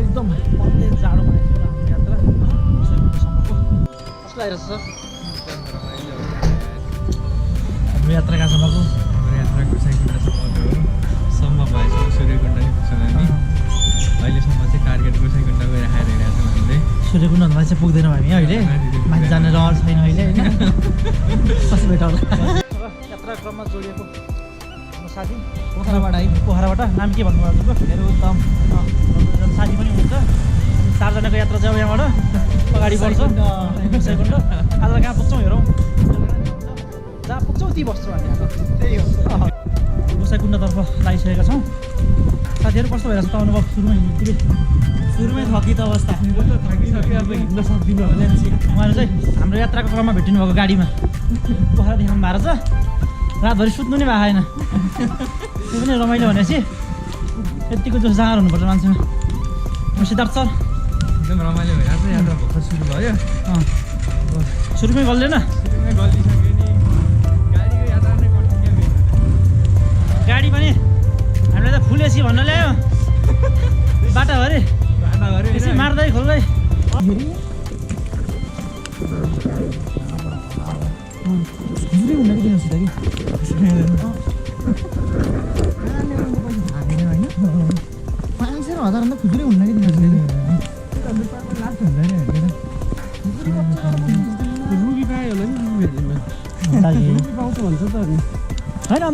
एकदम मन्दै जाडो भएको हाम्रो यात्रा गोसाइकुण्डसम्मको कस्तो लागिरहेछ सर हाम्रो यात्रा कहाँसम्मको हाम्रो यात्रा गोसाइकुण्डसम्मको हो सम्म भएछ सूर्यकुण्ड नि पुग्छौँ हामी अहिलेसम्म चाहिँ टार्गेट गोसाइकुण्ड गएर आइरहेको छौँ हामीले सूर्यकुण्डमा चाहिँ पुग्दैनौँ हामी अहिले माथि जाने रहर छैन अहिले होइन पछि भेट होला यात्रा क्रममा जोडिएको साथी पोखराबाट नाम के भन्नुभएको मेरो एकदम साथी पनि हुनुहुन्छ चारजनाको यात्रा चाहिँ अब यहाँबाट अगाडि बढ्छ गोसाइकुण्ड आज कहाँ पुग्छौँ हेरौँ जहाँ पुग्छौँ ती बस्छौँ हामी आज त्यही हो गोसाइकुण्डतर्फ लागिसकेका छौँ साथीहरू कस्तो भइरहेको छ त अनुभव सुरुमै थकित अवस्था अब हिँड्न सक्दिनँ होला उहाँहरू चाहिँ हाम्रो यात्राको क्रममा भेटिनु भएको गाडीमा पोखरा देखाउनु भएको छ रातभरि सुत्नु नै भएको छैन त्यो पनि रमाइलो भनेपछि यतिको जोस जाँगर हुनुपर्छ मान्छेमा सिद्धार्थ सर एकदम रमाइलो भइरहेको छ यात्रा भर्खर सुरु भयो सुरुमै गल्दैन सुरुमै गल्दिसक्यो नि गाडीको यात्रा नै कठिन क्या गाडी पनि हामीलाई त फुल एसी भन्न ल्यायो बाटाभरि एसी मार्दै खोल्दै हजार खुजुरै हुन्न कि रुबी पायो होला नि पाउँछ भन्छ त होइन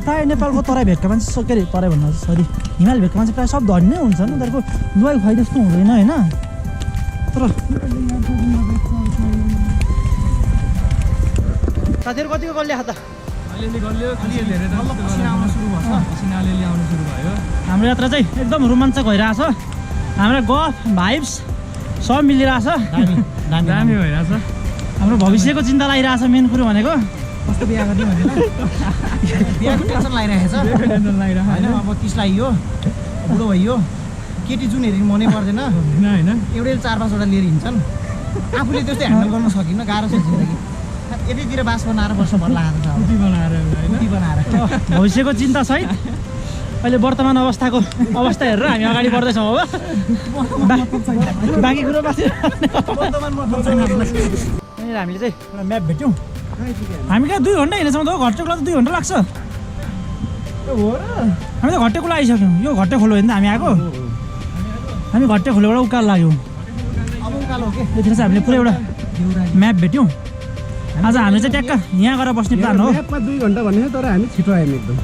प्रायः नेपालको तराई भेटका मान्छे के अरे तराई भन्नु सरी हिमाल भेटका मान्छे प्रायः सब धनी नै हुन्छ नि उनीहरूको लुवाई खुवाइ जस्तो हुँदैन होइन तर साथीहरू कतिको गल्ले खाता अलिअलि गल्यो धेरै पसिना आउनु सुरु भयो हाम्रो यात्रा चाहिँ एकदम रोमाञ्चक भइरहेछ हाम्रो गफ भाइब्स सब मिलिरहेछ दामी भइरहेछ हाम्रो भविष्यको चिन्ता लागिरहेछ मेन कुरो भनेको कस्तो बिहा गर्ने भनेर बिहाको टेन्सन लागिरहेको छ होइन अब 30 लाग्यो बुढो भइयो केटी जुन हेरि मनै पर्दैन होइन एउटै 4-5वटा लिएर हिँड्छन् आफूले त्यस्तै ह्यान्डल गर्न सकिन्न गाह्रो छ जिन्दगी यतितिर बास बनाएर बस्नु मन लागेको छ कुटी बनाएर भविष्यको चिन्ता सहित अहिले वर्तमान अवस्था हेरेर हामी अगाडि बढ्दैछौँ अब बाँकी कुरो बाँच्यो हामीले चाहिँ एउटा म्याप भेट्यौँ हामी कहाँ 2 घन्टा हिँडेछौँ त घट्टेकोलाई त 2 घन्टा लाग्छ हामी त घट्टेकोला आइसक्यौँ यो घट्टे खोलो होइन हामी आएको हामी घट्टे खोलोबाट उकालो लाग्यौँ यतिखेर चाहिँ हामीले पुरै एउटा म्याप भेट्यौँ आज हामी चाहिँ ट्याक्क यहाँ गएर बस्ने प्लान हो 2 घन्टा भन्ने तर हामी छिटो आयौँ एकदम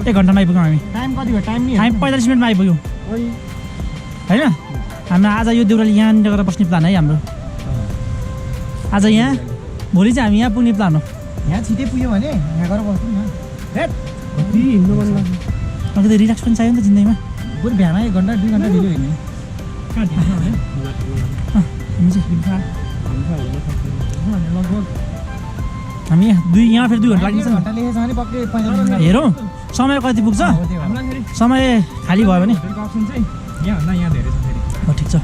1 घन्टामा आइपुग्यौँ हामी टाइम कति भयो टाइम नि हामी 45 मिनटमा आइपुग्यौँ होइन हाम्रो आज यो देउराली यहाँनिर गएर बस्ने प्लान है हाम्रो आज यहाँ भोलि चाहिँ हामी यहाँ पुग्ने प्लान हो यहाँ छिटै पुग्यो भने यहाँ गएर बस्नु न कति हिँड्नु मन लाग्छ अलिकति रिल्याक्स पनि चाहियो नि त जिन्दगीमा बरु बिहान 1 घन्टा 2 घन्टा ढिलो हिँड्ने हामी यहाँ फेरि 2 घन्टा लाग्छ घन्टा लेखेछ भने पक्कै 45 मिनट हेरौँ समय कति पुग्छ समय खाली भयो भने अप्सन चाहिँ यहाँभन्दा यहाँ धेरै छ फेरि हो ठिक छ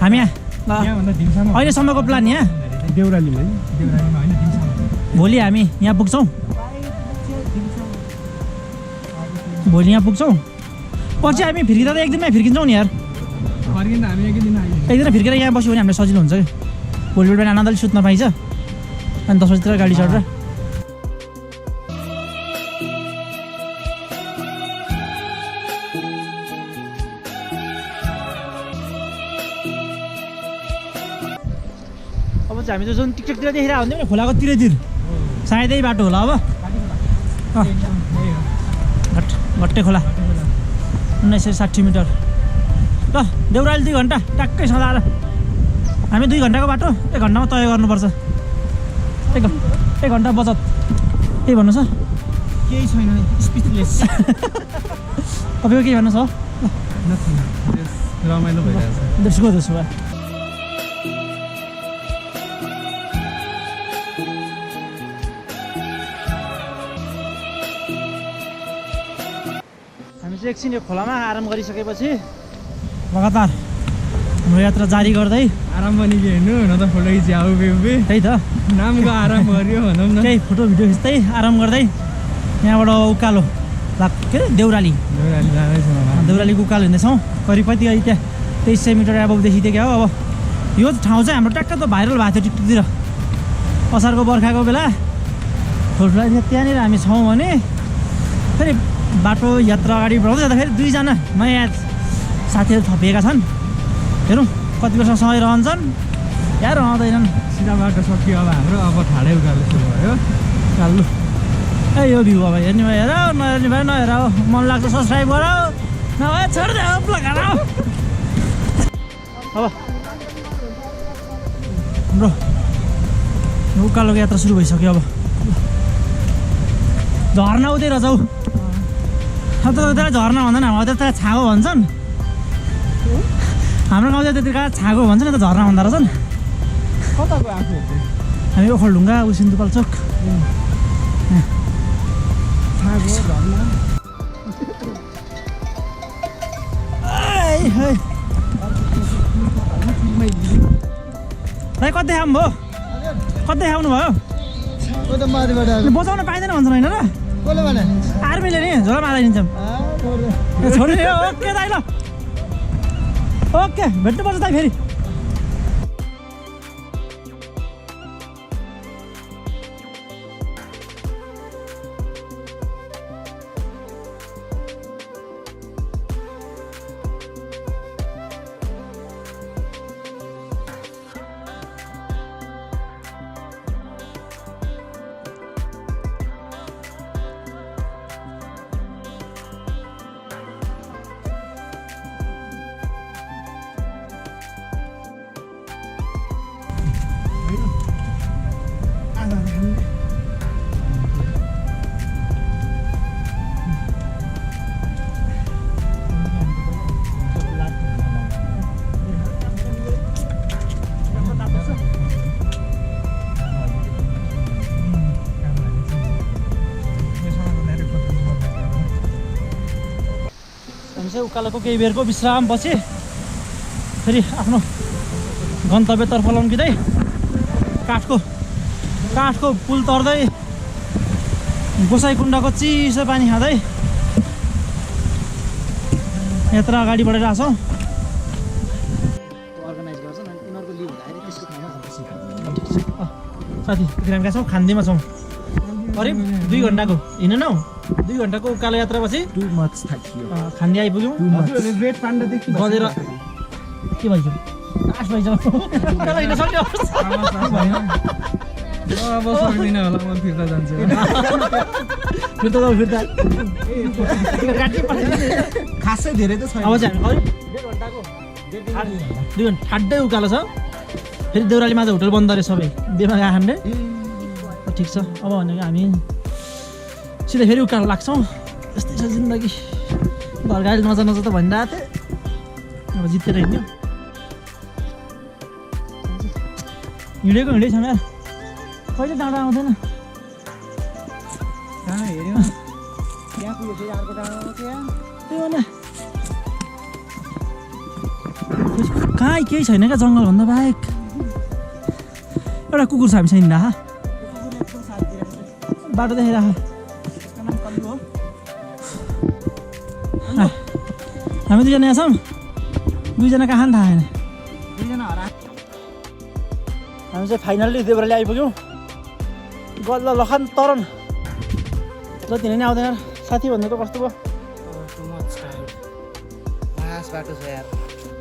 हामी यहाँभन्दा दिनसम्म अहिलेसम्मको प्लान यहाँ देउरालीमा होइन दिनसम्म भोलि हामी यहाँ पुग्छौँ भोलि यहाँ पुग्छौँ पछि हामी फिर्किँदा त एक दिनमै फिर्किन्छौँ नि यार फर्किँदा हामी एकै दिन आइयो एक दिन फिर्केर यहाँ बस्यो भने हामीलाई सजिलो हुन्छ कि भोलि बिहान आनन्दले सुत्न पाइन्छ अनि 10 बजीतिर गाडी चढेर अब चाहिँ हामी त जुन टिकटकतिर देखिरहेको हुन्थ्यौँ नि खोलाको तिरैतिर सायदै बाटो होला अब घट्टे खोला 1960 मिटर ल देउराली 2 घन्टा ट्याक्कै सदाएर हामी 2 घन्टाको बाटो 1 घन्टामा तय गर्नुपर्छ 1 घन्टा बचत के भन्नु छ केही छैन स्पिचलेस तपाईँको के भन्नु छ रमाइलो भइरहेछ त्यसको त्यसो भए हामी चाहिँ एकछिन यो खोलामा आराम गरिसकेपछि लगातार हाम्रो यात्रा जारी गर्दै आराम पनि के हेर्नु न त फोटो खिच्याउ बेबे त्यही त नामको आराम गरियो भनौँ न त्यही फोटो भिडियो खिच्दै आराम गर्दै यहाँबाट उकालो के अरे देउराली देउराली जाँदैछौँ होला देउरालीको उकालो हिँड्दैछौँ करिब कति त्यहाँ 2300 मिटर एबभदेखि त्यो क्या हो अब यो ठाउँ चाहिँ हाम्रो ट्याक्क त भाइरल भएको थियो टिकटकतिर असारको बर्खाको बेला ठुल्ठुला त्यहाँनिर हामी छौँ भने फेरि बाटो यात्रा अगाडि बढाउँदै जाँदाखेरि 2 जना नयाँ साथीहरू थपिएका छन् हेरौँ कति वर्षसँगै रहन्छन् या रहँदैनन् सिधा बाटो सकियो अब हाम्रो अब ठाडै उकालो सुरु भयो चालु ए यो भ्यू अब हेर्ने भयो हेर नहेर्ने भयो नहेर हो मन लाग्छ सब्सक्राइब गर नभए छोड्दै हो लगाएर अब हाम्रो उकालोको यात्रा सुरु भइसक्यो अब झर्ना उतै रहेछ हौ अब त त्यता झर्ना भन्दैन हाम्रो त्यता छाँगो भन्छन् हाम्रो गाउँ चाहिँ त्यतिका छाँगो भन्छ नि त झर्ना भन्दा रहेछन् कताको आफू हामी ओखलढुङ्गा सिन्धुपाल्चोक भाइ कतै खाऊँ भयो कतै खाउनु भयो बचाउन पाइँदैन भन्छन् होइन र आर्मीले नि झोला मारिदिन्छौँ छोड्ने ओके दाइ ल ओके भेट्नुपर्छ दाइ फेरि उकालोको केही बेरको विश्राम बसे फेरि आफ्नो गन्तव्यतर्फ लम्किँदै काठको पुल तर्दै गोसाइकुण्डको चिसो पानी खाँदै यात्रा अगाडि बढिरहेको छौँ साथी ग्रामका छौँ खान्तीमा छौँ करिब 2 घन्टाको हिँडेन हौ 2 घन्टाको उकालो यात्रापछि खान्दी आइपुग्यौँ गलेर के भइस आश भइस उकालो हिँड्न सक्यो अब सक्दिनँ होला म फिर्ता जान्छु फिर्ता खासै धेरै त छैन अब चाहिँ हामी करिब 2 घन्टा ठाड्डै उकालो छ फेरि देउरालीमा चाहिँ होटल बन्द अरे सबै बेमा गएको खान्डे ठिक छ अब भनेको हामी सिधै फेरि उकालो लाग्छौँ यस्तै छ जिन्दगी घर गाडी नजा त भनिरहेको थिएँ अब जितेर हिँड्यो हिँडेछौँ यार कहिले डाँडो आउँदैन कहाँ हेऱ्यो त्यहाँ पुग्यो फेरि अर्को डाँडो त्यहाँ त्यही हो न कहाँ केही छैन क्या जङ्गलभन्दा बाहेक एउटा कुकुर छ हामीसँग हिँड्दा बाटो देखाइराख हामी 2 जना यहाँ छौँ 2 जना कहाँ थाहा छैन 2 जना हरा हामी चाहिँ फाइनल्ली देउराली आइपुग्यौँ गल्ल लखान तरन जति नै आउँदैन साथी भनेको कस्तो भयो बाटो छ यार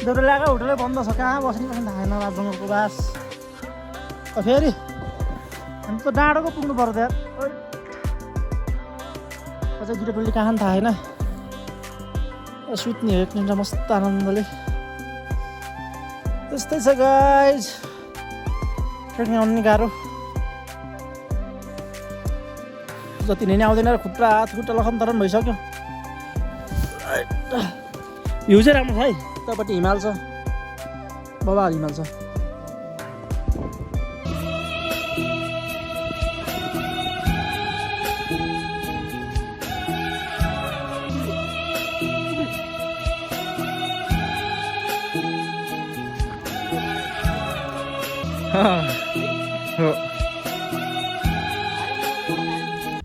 देउराली आएको होटलै बन्द छ कहाँ बस्ने थाहा छैन राजजङ्गलको बास फेरि हामी त डाँडोको पुग्नु पर्छ यार अझै 2 टोली कहाँ थाहा छैन सुत्ने हो एकनिन्द्र मस्त आनन्दले त्यस्तै छ गाइज ट्रेकिङ आउनु गाह्रो जति नै आउँदैन खुट्टा हात खुट्टा लखन तरन भइसक्यो भ्यू चाहिँ राम्रो छ है उतापट्टि हिमाल छ बबाल हिमाल छ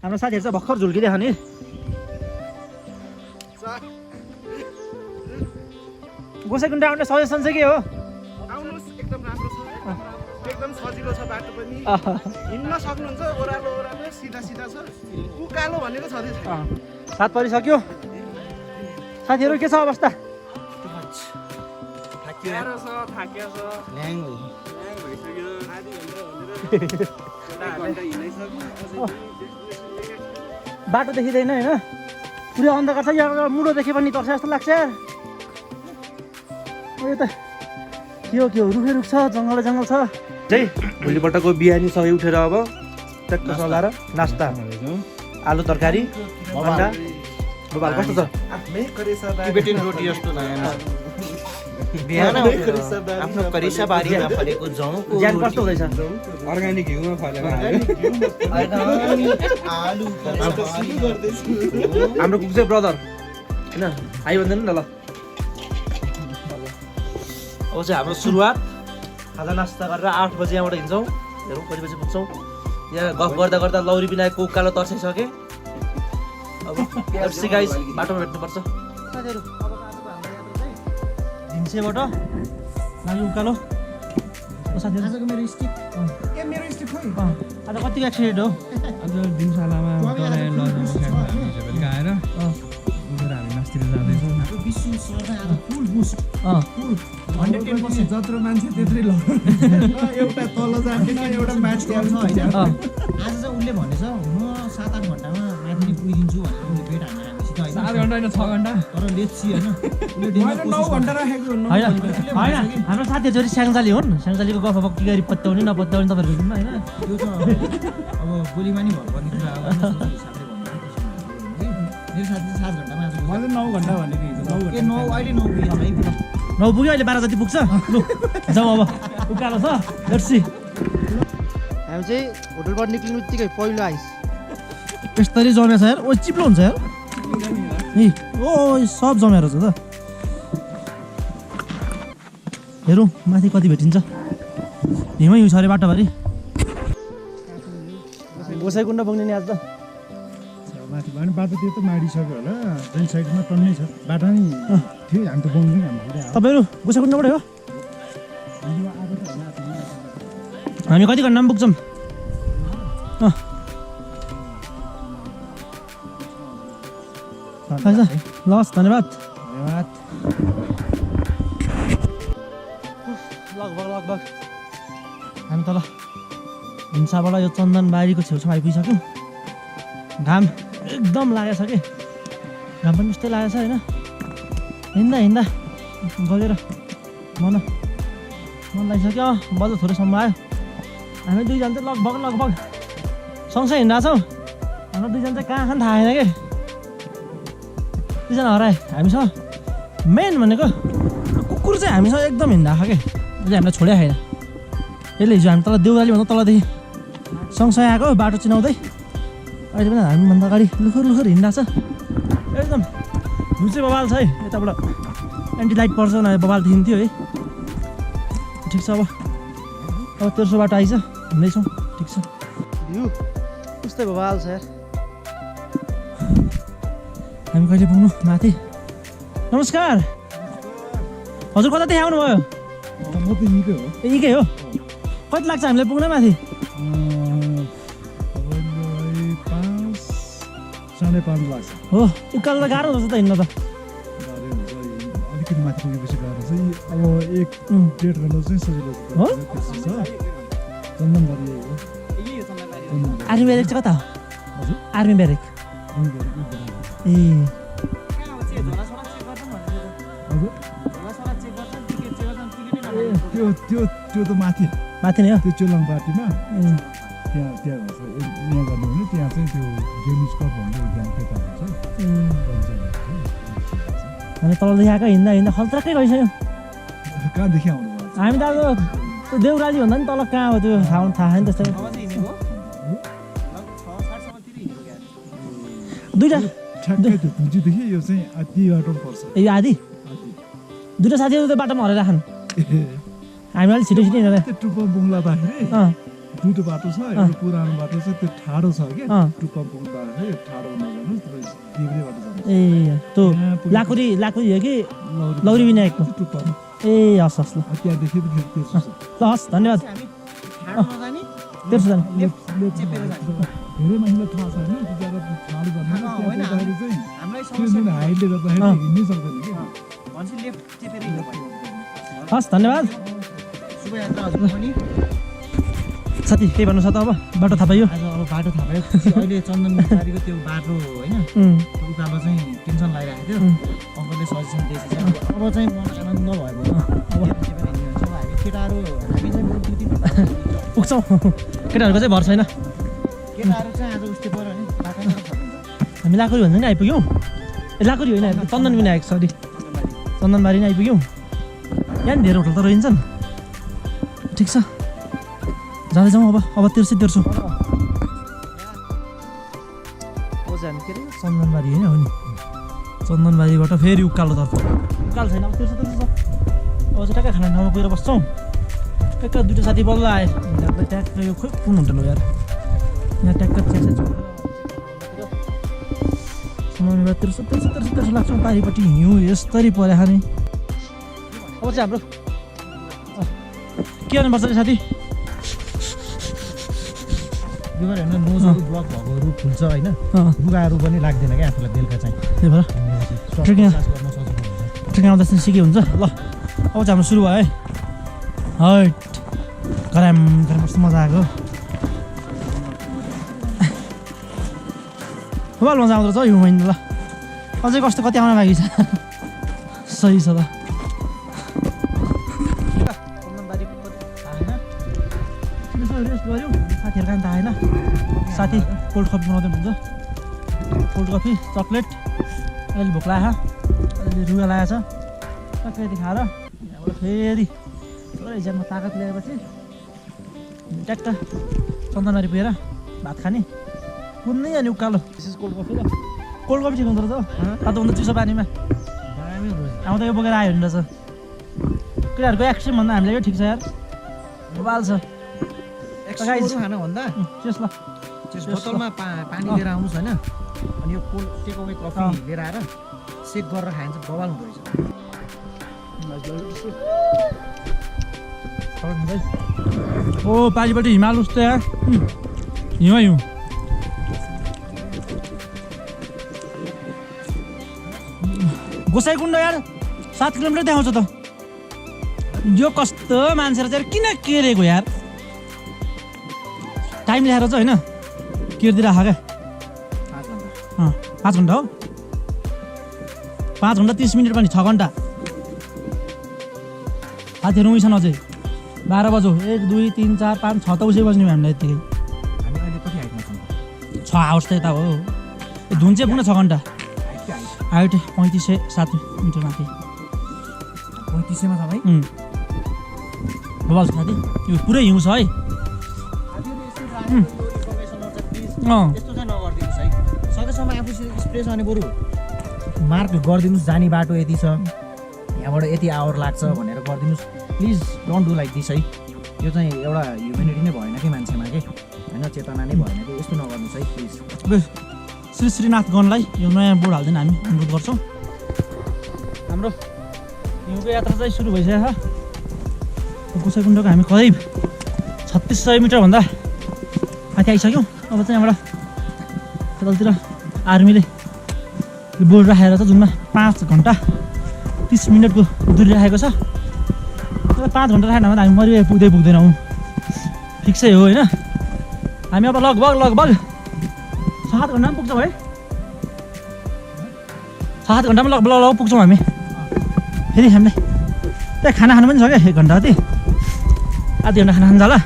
हाम्रो साथीहरू चाहिँ भर्खर झुल्किँदै खाने गोसाइकुण्ड आउने सजेसन चाहिँ के हो? आउनुहोस्, एकदम राम्रो छ, एकदम सजिलो छ बाटो पनि। हिँड्न सक्नुहुन्छ, ओह्रालो ओह्रालो सिधा सिधा छ। उकालो भनेको छँदै छैन। सात परिसक्यो साथीहरू, के छ अवस्था? गाह्रो छ, थाकिया छ, ल्याङ भइसक्यो। आधी घन्टा हिँडिसक्यो। बाटो देखिँदैन होइन, पुरै अन्धकार छ। यहाँ मुडो देखे पनि तर्छ जस्तो लाग्छ यार। यो त के हो रुखै रुख छ, जङ्गल जङ्गल छ। चाहिँ भोलिपल्टको बिहानी सँगै उठेर अब ट्याक्क चलाएर नास्ता, आलु तरकारी, अन्डा। बबाल कस्तो छ? टिबेटन रोटी जस्तो नयाँ बिहान आफ्नो करिसा बारीमा फलेको जौँको ज्यान कस्तो हुँदैछ? अर्ग्यानिक घिउमा फलेको आलु हाम्रो कुक चाहिँ ब्रदर होइन, आइ भन्दैन नि त। ल अब चाहिँ हाम्रो सुरुवात खाजा नास्ता गरेर 8 बजी यहाँबाट हिँड्छौँ। हेरौँ कति बजी पुग्छौँ। यहाँ गफ गर्दा गर्दा लौरी बिनाएको उकालो तर्साइसकेँ। अब गाइस बाटोमा भेट्नुपर्छ साथीहरू। अब आजको हाम्रो यात्रा चाहिँ हिंसेबाट लाग्यो उकालो। साथीहरू आजको मेरो स्टिक मेरो स्टिक खोइ आज कतिको एक्सिडेन्ट हो? आज दिनशालामा बेलुका आएर उठेर हामी नास्तिर जाँदैछौँ। विश्व सदा आज फुल बुस्ट अँ फुल 110% जत्रो मान्छे त्यत्रै ल एउटा तल जाने एउटा माथि आउँछ होइन। अँ आज चाहिँ उसले भनेछ हुन 7-8 घन्टामा माथि नै पुगिदिन्छु भनेर उसले बेट हान्न हामीसित होइन। 7 घन्टा होइन 6 घन्टा। तर लेट्स सी होइन, उसले डेमा 9 घन्टा राखेको होइन हाम्रो साथीहरू चाहिँ स्याङ्जाली हुन्। स्याङ्जालीको गफ अब के गरी पत्याउने नपत्याउने तपाईँहरूको जुनमा होइन। त्यो त अब गोलीमा नि भन्नुपर्ने कुरा हो। मेरो साथी 7 घन्टामा आज मैले 9 घन्टा भनेको हिजो 9 ए 9 अहिले 9 पुगेछ है। 9 पुग्यो, अहिले 12 जति पुग्छ। लु जाउँ अब, उकालो छ। Let's see. हामी चाहिँ होटलबाट निक्लिनु बित्तिकै पहिलो आइस यस्तरी जमेको छ यार। ओ चिप्लो हुन्छ यार नि। ओ सब जमेर छ त। हेरौँ माथि कति भेटिन्छ। हिमै हिउँ छ अरे बाटोभरि। गोसाइकुण्ड पुग्ने नि आज त। माथि भने बाटो त्यो त माडिसक्यो होला, जुन साइडमा टन्नै छ बाटो नि थियो। हामी त बङ्गै तपाईँहरू गोसाइकुण्डबाटै हो? हामी कति घन्टामा पुग्छौँ? लस् धन्यवाद। लगभग हामी तल हिंसाबाट यो चन्दनबारीको छेउछाउ आइपुगिसक्यौँ। घाम एकदम लागेको छ कि, घाम पनि उस्तै लागेको छ होइन। हिँड्दा गलेर मन लागिसक्यो। बल्ल थोरैसम्म आयो। हामी दुईजना चाहिँ लगभग सँगसँगै हिँडिरहेको छौँ। हाम्रो दुईजना चाहिँ कहाँ खान थाहा छैन कि, दुईजना हराए हामीसँग। मेन भनेको कुकुर चाहिँ हामीसँग एकदम हिँड्दा कि, यसले हामीलाई छोडे छैन। यसले हिजो हामी तल देउराली भन्दा तलदेखि सँगसँगै आएको बाटो चिनाउँदै। अहिले पनि हामीभन्दा अगाडि लुखर हिँड्दा छ एकदम। हिउँ चाहिँ बबाल छ है। यताबाट एन्टी लाइट पर्छ न, बबाल देखिन्थ्यो है। ठिक छ। अब तेर्सो बाटो आइज हिँड्दैछौँ। ठिक छ। भ्यू कस्तै बबाल छ यार। हामी कहिले पुग्नु माथि? नमस्कार हजुर, कतादेखि आउनुभयो? म त निकै हो। ए यहीकै हो? कति लाग्छ हामीलाई पुग्न माथि? 5-5.5 लाग्छ। हो उकालो त गाह्रो हुन्छ त हिँड्न त। अलिकति माथि पुगेपछि गाह्रो चाहिँ अब 1-1.5 घन्टा चाहिँ सजिलो हो? छ। चन्दनबारी हो। आर्मी ब्यारेक चाहिँ कता हो? हजुर आर्मी ब्यारेक। ए त्यो त माथि नै हो? त्यो चोलाङ पार्टीमा त्यहाँ हुन्छ। यहाँ गर्नु भने त्यहाँ चाहिँ त्यो गेमिज क्लब भन्ने एकजना केटा हुन्छ। हामी तलदेखि आएको हिँड्दा खल्त्राकै गइसक्यो। कहाँदेखि आउनुभयो? हामी त अब त्यो देउराली भन्दा नि तल कहाँ हो त्यो थाहा छैन त्यस्तो। दुईवटा ठ्याक्कै त्यो पुँजीदेखि यो चाहिँ आधी बाटो पर्छ। ए आधी दुईवटा साथीहरू त्यो बाटोमा हराइराखन्। हामी अलिक छिटो हिँडेर त्यो टुप्पो बुङ्ला बाख्रे दुईटो बाटो छ एउटा पुरानो बाटो छ त्यो ठाडो छ क्या अँ। टु कम्पाउन्ड बाटो छ यो ठाडो नजानु तपाईँ देब्रेबाट जानुहोस् ए त्यो यहाँ पुगेपछि लाकुरी हो कि लौरी विनायकको टु कम्पाउन्ड ए हस् हस् ल त्यहाँदेखि फेरि तेर्सो छ ल हस् धन्यवाद हामी ठाडो नजाने तेर्सो जानु चेपेर जाने धेरै मान्छेलाई थाहा छैन त्यो जग्गा ठाडो जानु थाहा त्यहाँ होइन, पुग्दाखेरि चाहिँ हामीलाई त्यो समस्या जुन हाइटले गर्दाखेरि अँ। हिँड्नै सक्दैन कि भनेपछि लेफ्ट चेपेर हिँड्नु पर्यो हस् धन्यवाद शुभयात्रा हजुर पनि साथी केही भन्नु छ त अब बाटो थाहा पाइयो आज अब बाटो थाहा भयो अहिले चन्दनबारीको त्यो बाटो होइन उम्, त्यो उकालो चाहिँ टेन्सन लागिरहेको थियो अङ्कलले सजेसन दिएछ चाहिँ अब चाहिँ मनोकामना नभयो भने अब चेपेर हिँड्नु हुन्छ हामी केटाहरू हामी चाहिँ बरु 2-3 घन्टा पुग्छौँ केटाहरूको चाहिँ भर छैन केटाहरू चाहिँ आज उस्तै पऱ्यो भने बाटोमा फर्किन्छ हामी लाकुरी भन्दा नि आइपुग्यौँ ए लाकुरी होइन चन्दन विनायक सरी चन्दनबारी नै आइपुग्यौँ यहाँ नि धेरै होटल त रहन्छन् ठिक छ जाँदैछौँ अब तेर्सो अब चाहिँ हामी के अरे चन्दनबारी होइन हो नि चन्दनबारीबाट फेरि उकालोतर्फ उकालो छैन अब तेर्सो छ अब चाहिँ ट्याक्कै खाना ठाउँमा पुगेर बस्छौँ ट्याक्क दुइटा साथी बल्ल आयो यहाँबाट ट्याक्क यो खोइ कुन होटल हो यार यहाँ ट्याक्क चन्दनबारी तेर्सो लाग्छौँ पारिपट्टि हिउँ यस्तरी परे खाने अब चाहिँ हाम्रो के गर्नुपर्छ अरे साथी यो गऱ्यो भने नोजहरू ब्लक भएकोहरू खुल्छ होइन लुगाहरू पनि लाग्दैन क्या आफूलाई बेलुका चाहिँ त्यही भएर ट्रेकिङ श्वास गर्न सजिलो हुन्छ ट्रेकिङ आउँदा चाहिँ सिके हुन्छ ल अब चाहिँ हाम्रो सुरु भयो है हट गराम कस्तो मजा आएको मोबाइल मजा आउँदो रहेछ हौ यो महिना ल अझै कस्तो कति आउन बाँकी छ सही छ त रेस्ट गऱ्यौँ साथीहरू खान त आएन साथी कोल्ड कफी बनाउँदै हुन्छ कोल्ड कफी चक्लेट अहिले भोक लाग्यो अहिले रुगा लागेको छ टक्कै यति खाएर यहाँबाट फेरि पुरै हिजोमा ताकत ल्याएपछि ट्याक्क चन्दनबारी पुगेर भात खाने कुनै अनि उकालो विशेष कोल्ड कफी र कोल्ड कफी ठिक हुँदो रहेछ हौ तातो हुँदा चिसो पानीमा आउँदा यो बोकेर आयो भने रहेछ केटाहरूको एक्सट्रिम भन्दा हामीलाई यो ठिक छ यार मोबाइल छ एक्सपोहरू खानुभन्दा त्यस ल त्यस बोतलमा पानी लिएर आउनुहोस् होइन अनि यो कोल्ड टेक अवे कफी लिएर आएर सेक गरेर खायो भने चाहिँ बवाल हुँदो रहेछ ओ पारिपट्टि हिमाल उस्तो यार हिउँ हिउँ गोसाइकुण्ड यार 7 किलोमिटर देखाउँछ त यो कस्तो मान्छेहरू चाहिँ किन केरेको यार टाइम लेखेर चाहिँ होइन केरिदिइराख क्या 5 घन्टा हो 5 घन्टा 30 मिनट पनि 6 घन्टा साथीहरू उइछन् अझै 12 बजो 1 2 3 4 5 6 त उसै बज्ने हामीलाई यतिकै हामी अहिले कति हाइटमा छौँ 6 आवर्स त यता हो धुन चाहिँ पुग्न 6 घन्टा हाइट 3507 मिटर माथि 3500मा छ भाइ बबाल छ साथी यो पुरै हिउँ छ है यस्तो चाहिँ नगरिदिनुहोस् है सकेसम्म आफू स्प्रेस अनि बरु मार्क गरिदिनुहोस् जाने बाटो यति छ यहाँबाट यति आवर लाग्छ भनेर गरिदिनुहोस् please don't do like this है यो चाहिँ एउटा ह्युमेनिटी नै भएन कि मान्छेमा के होइन चेतना नै भएन कि यस्तो नगर्नुहोस् है प्लिज श्री श्रीनाथ गणलाई यो नयाँ बोर्ड हाल्दैन हामी अनुरोध गर्छौँ हाम्रो हिउँको यात्रा चाहिँ सुरु भइसकेको छ गोसाइकुण्डको हामी करिब 3600 मिटरभन्दा माथि आइसक्यौँ अब चाहिँ यहाँबाट यतातिर आर्मीले यो बोर्ड राखेर छ जुनमा 5 घन्टा 30 मिनटको दूरी राखेको छ 5 घन्टा राखेन भने हामी मरि पुग्दैनौँ फिक्सै हो होइन हामी अब लगभग 7 घन्टामा पुग्छौँ है 7 घन्टामा लगभग पुग्छौँ हामी फेरि हामीलाई त्यहाँ खाना खानु पनि छ क्या 1 घन्टा जति आधी घन्टा खाना खानु जाला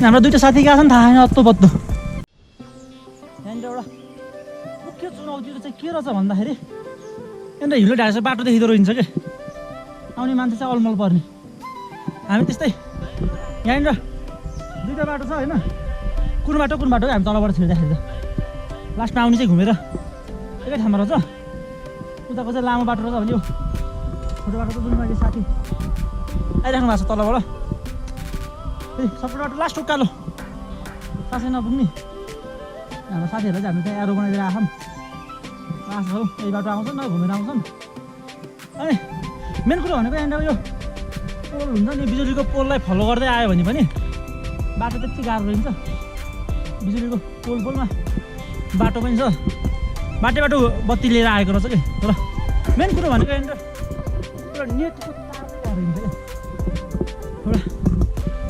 हाम्रो दुईवटा साथी गएको छ नि थाहा छैन अत्तो पत्तो यहाँनिर एउटा मुख्य चुनौती चाहिँ के रहेछ भन्दाखेरि यहाँनिर हिलो ढालेर बाटो देखिँदो रहन्छ क्या आउने मान्छे चाहिँ अलमल पर्ने हामी त्यस्तै यहाँनिर दुईवटा बाटो छ होइन कुन बाटो हामी तलबाट छिर्दाखेरि त लास्टमा आउने चाहिँ घुमेर एकै ठाउँमा रहेछ उताको चाहिँ लामो बाटो रहेछ भने यो छोटो बाटो त जुन मैले साथी आइराख्नु भएको छ तलबाट सबै बाटो लास्ट उकालो सासै नपुग्ने हाम्रो साथीहरूलाई चाहिँ हामी त्यहाँ एरो बनाइदिएर आँखौँ लास्ट हो यही बाटो आउँछन् न घुमेर आउँछन् अनि मेन कुरो भनेको यहाँनिर यो पोल हुन्छ नि बिजुलीको पोललाई फलो गर्दै आयो भने पनि बाटो त्यति गाह्रो रहन्छ बिजुलीको पोलमा बाटो पनि छ बाटो बत्ती लिएर आएको रहेछ कि तर मेन कुरो भनेको यहाँनिर एउटा नेटको तार गाह्रो हुन्छ क्या एउटा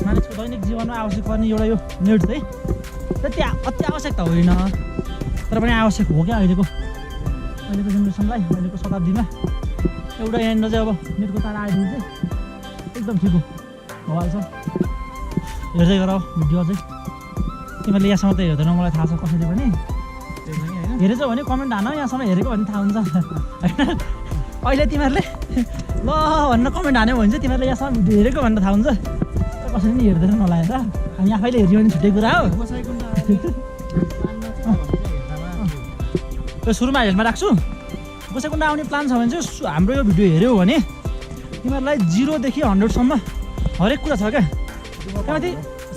मानिसको दैनिक जीवनमा आवश्यक पर्ने एउटा यो नेट चाहिँ त्यति अति आवश्यक त होइन तर पनि आवश्यक हो क्या अहिलेको जेनेरेसनलाई अहिलेको शताब्दीमा एउटा यहाँनिर चाहिँ अब नेटको तार आइदिनु चाहिँ एकदम ठिक हो भइहाल्छ हेर्दै गर भिडियो चाहिँ तिमीहरूले यहाँसम्म त हेर्दैनौ मलाई थाहा छ कसैले पनि हेरेछौ भने कमेन्ट हान यहाँसम्म हेरेको भने थाहा हुन्छ होइन अहिले तिमीहरूले ल भनेर कमेन्ट हान्यो भने चाहिँ तिमीहरूले यहाँसम्म भिडियो हेरेको भनेर थाहा हुन्छ कसैले पनि हेर्दैन नलाएर हामी आफैले हेऱ्यो भने छुट्टै कुरा हो यो सुरुमा हेल्पमा राख्छु गोसाइकुण्ड आउने प्लान छ भने चाहिँ हाम्रो यो भिडियो हेऱ्यौ भने तिमीहरूलाई 0 देखि 100 सम्म हरेक कुरा छ क्या त्यहाँमाथि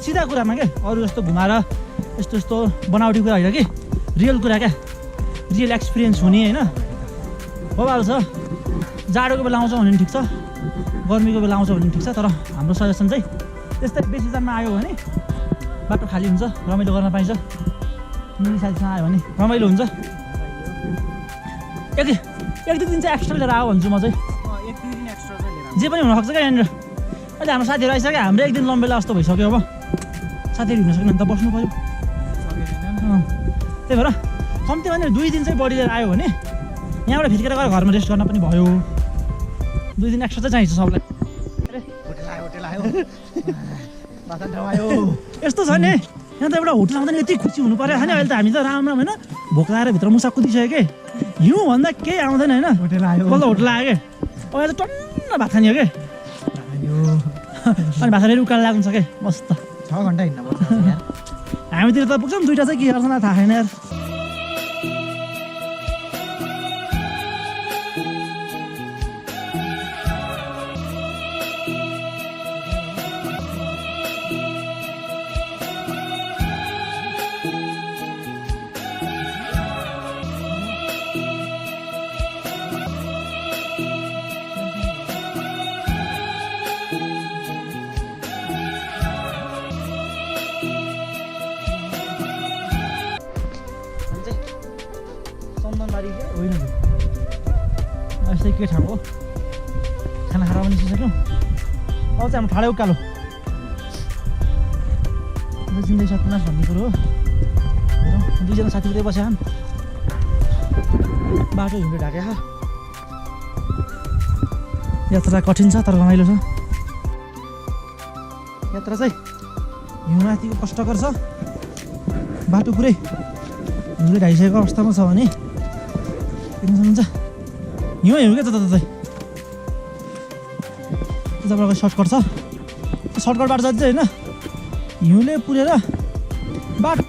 सिधा कुरामा क्या अरू जस्तो घुमाएर यस्तो बनावटी कुरा होइन कि रियल कुरा क्या रियल एक्सपिरियन्स हुने होइन भइहाल्छ जाडोको बेला आउँछ भने ठिक छ गर्मीको बेला आउँछ भने ठिक छ तर हाम्रो सजेसन चाहिँ त्यस्तै बेसी जनमा आयो भने बाटो खाली हुन्छ रमाइलो गर्न पाइन्छ मिली साइजमा आयो भने रमाइलो हुन्छ एक दुई दिन चाहिँ एक्स्ट्रा लिएर आऊ भन्छु म चाहिँ जे पनि हुनसक्छ क्या यहाँनिर अहिले हाम्रो साथीहरू आइसक्यो हाम्रो एक दिन लम्बेला जस्तो भइसक्यो अब साथीहरू हुन सक्यो भने त बस्नु पऱ्यो त्यही भएर कम्ती भने 2 दिन चाहिँ बढी लिएर आयो भने यहाँबाट फिर्केर गएर घरमा रेस्ट गर्न पनि भयो 2 दिन एक्स्ट्रा चाहिँ चाहिन्छ सबलाई यस्तो छ नि यहाँ त एउटा होटल आउँदा नि यति खुसी हुनु पऱ्यो नि अहिले त हामी त राम्रो होइन भोक लगाएर भित्र मुसा कुदिसक्यो कि हिउँ भन्दा केही आउँदैन होइन होटल आयो होटल आयो कि अहिले त टन्न भात खाने हो कि अनि भात खाने उकालो लाग्नु छ कि मस्त 6 घन्टा हिँड्नु पर्छ हामीतिर त पुग्छौँ 2टा चाहिँ के गर्छ मलाई थाहा छैन यार होइन यस्तै के ठाउँ हो खाना खाएर पनि निस्किसक्यौँ अब चाहिँ हाम्रो ठाडै उकालो जिन्दै सपनास भन्ने कुरो हो हेरौँ 2 जना साथी उतै बस्या बाटो हिउँले ढाकेको यात्रा कठिन छ तर रमाइलो छ यात्रा चाहिँ हिउँमाथिको कष्टकर छ बाटो पुरै हिउँले ढाकिसकेको अवस्थामा छ भने हुन्छ हिउँ क्या जताततै त्यताबाट सर्टकट छ सर्टकट बाटो जान्छ होइन हिउँले पुरेर बाटो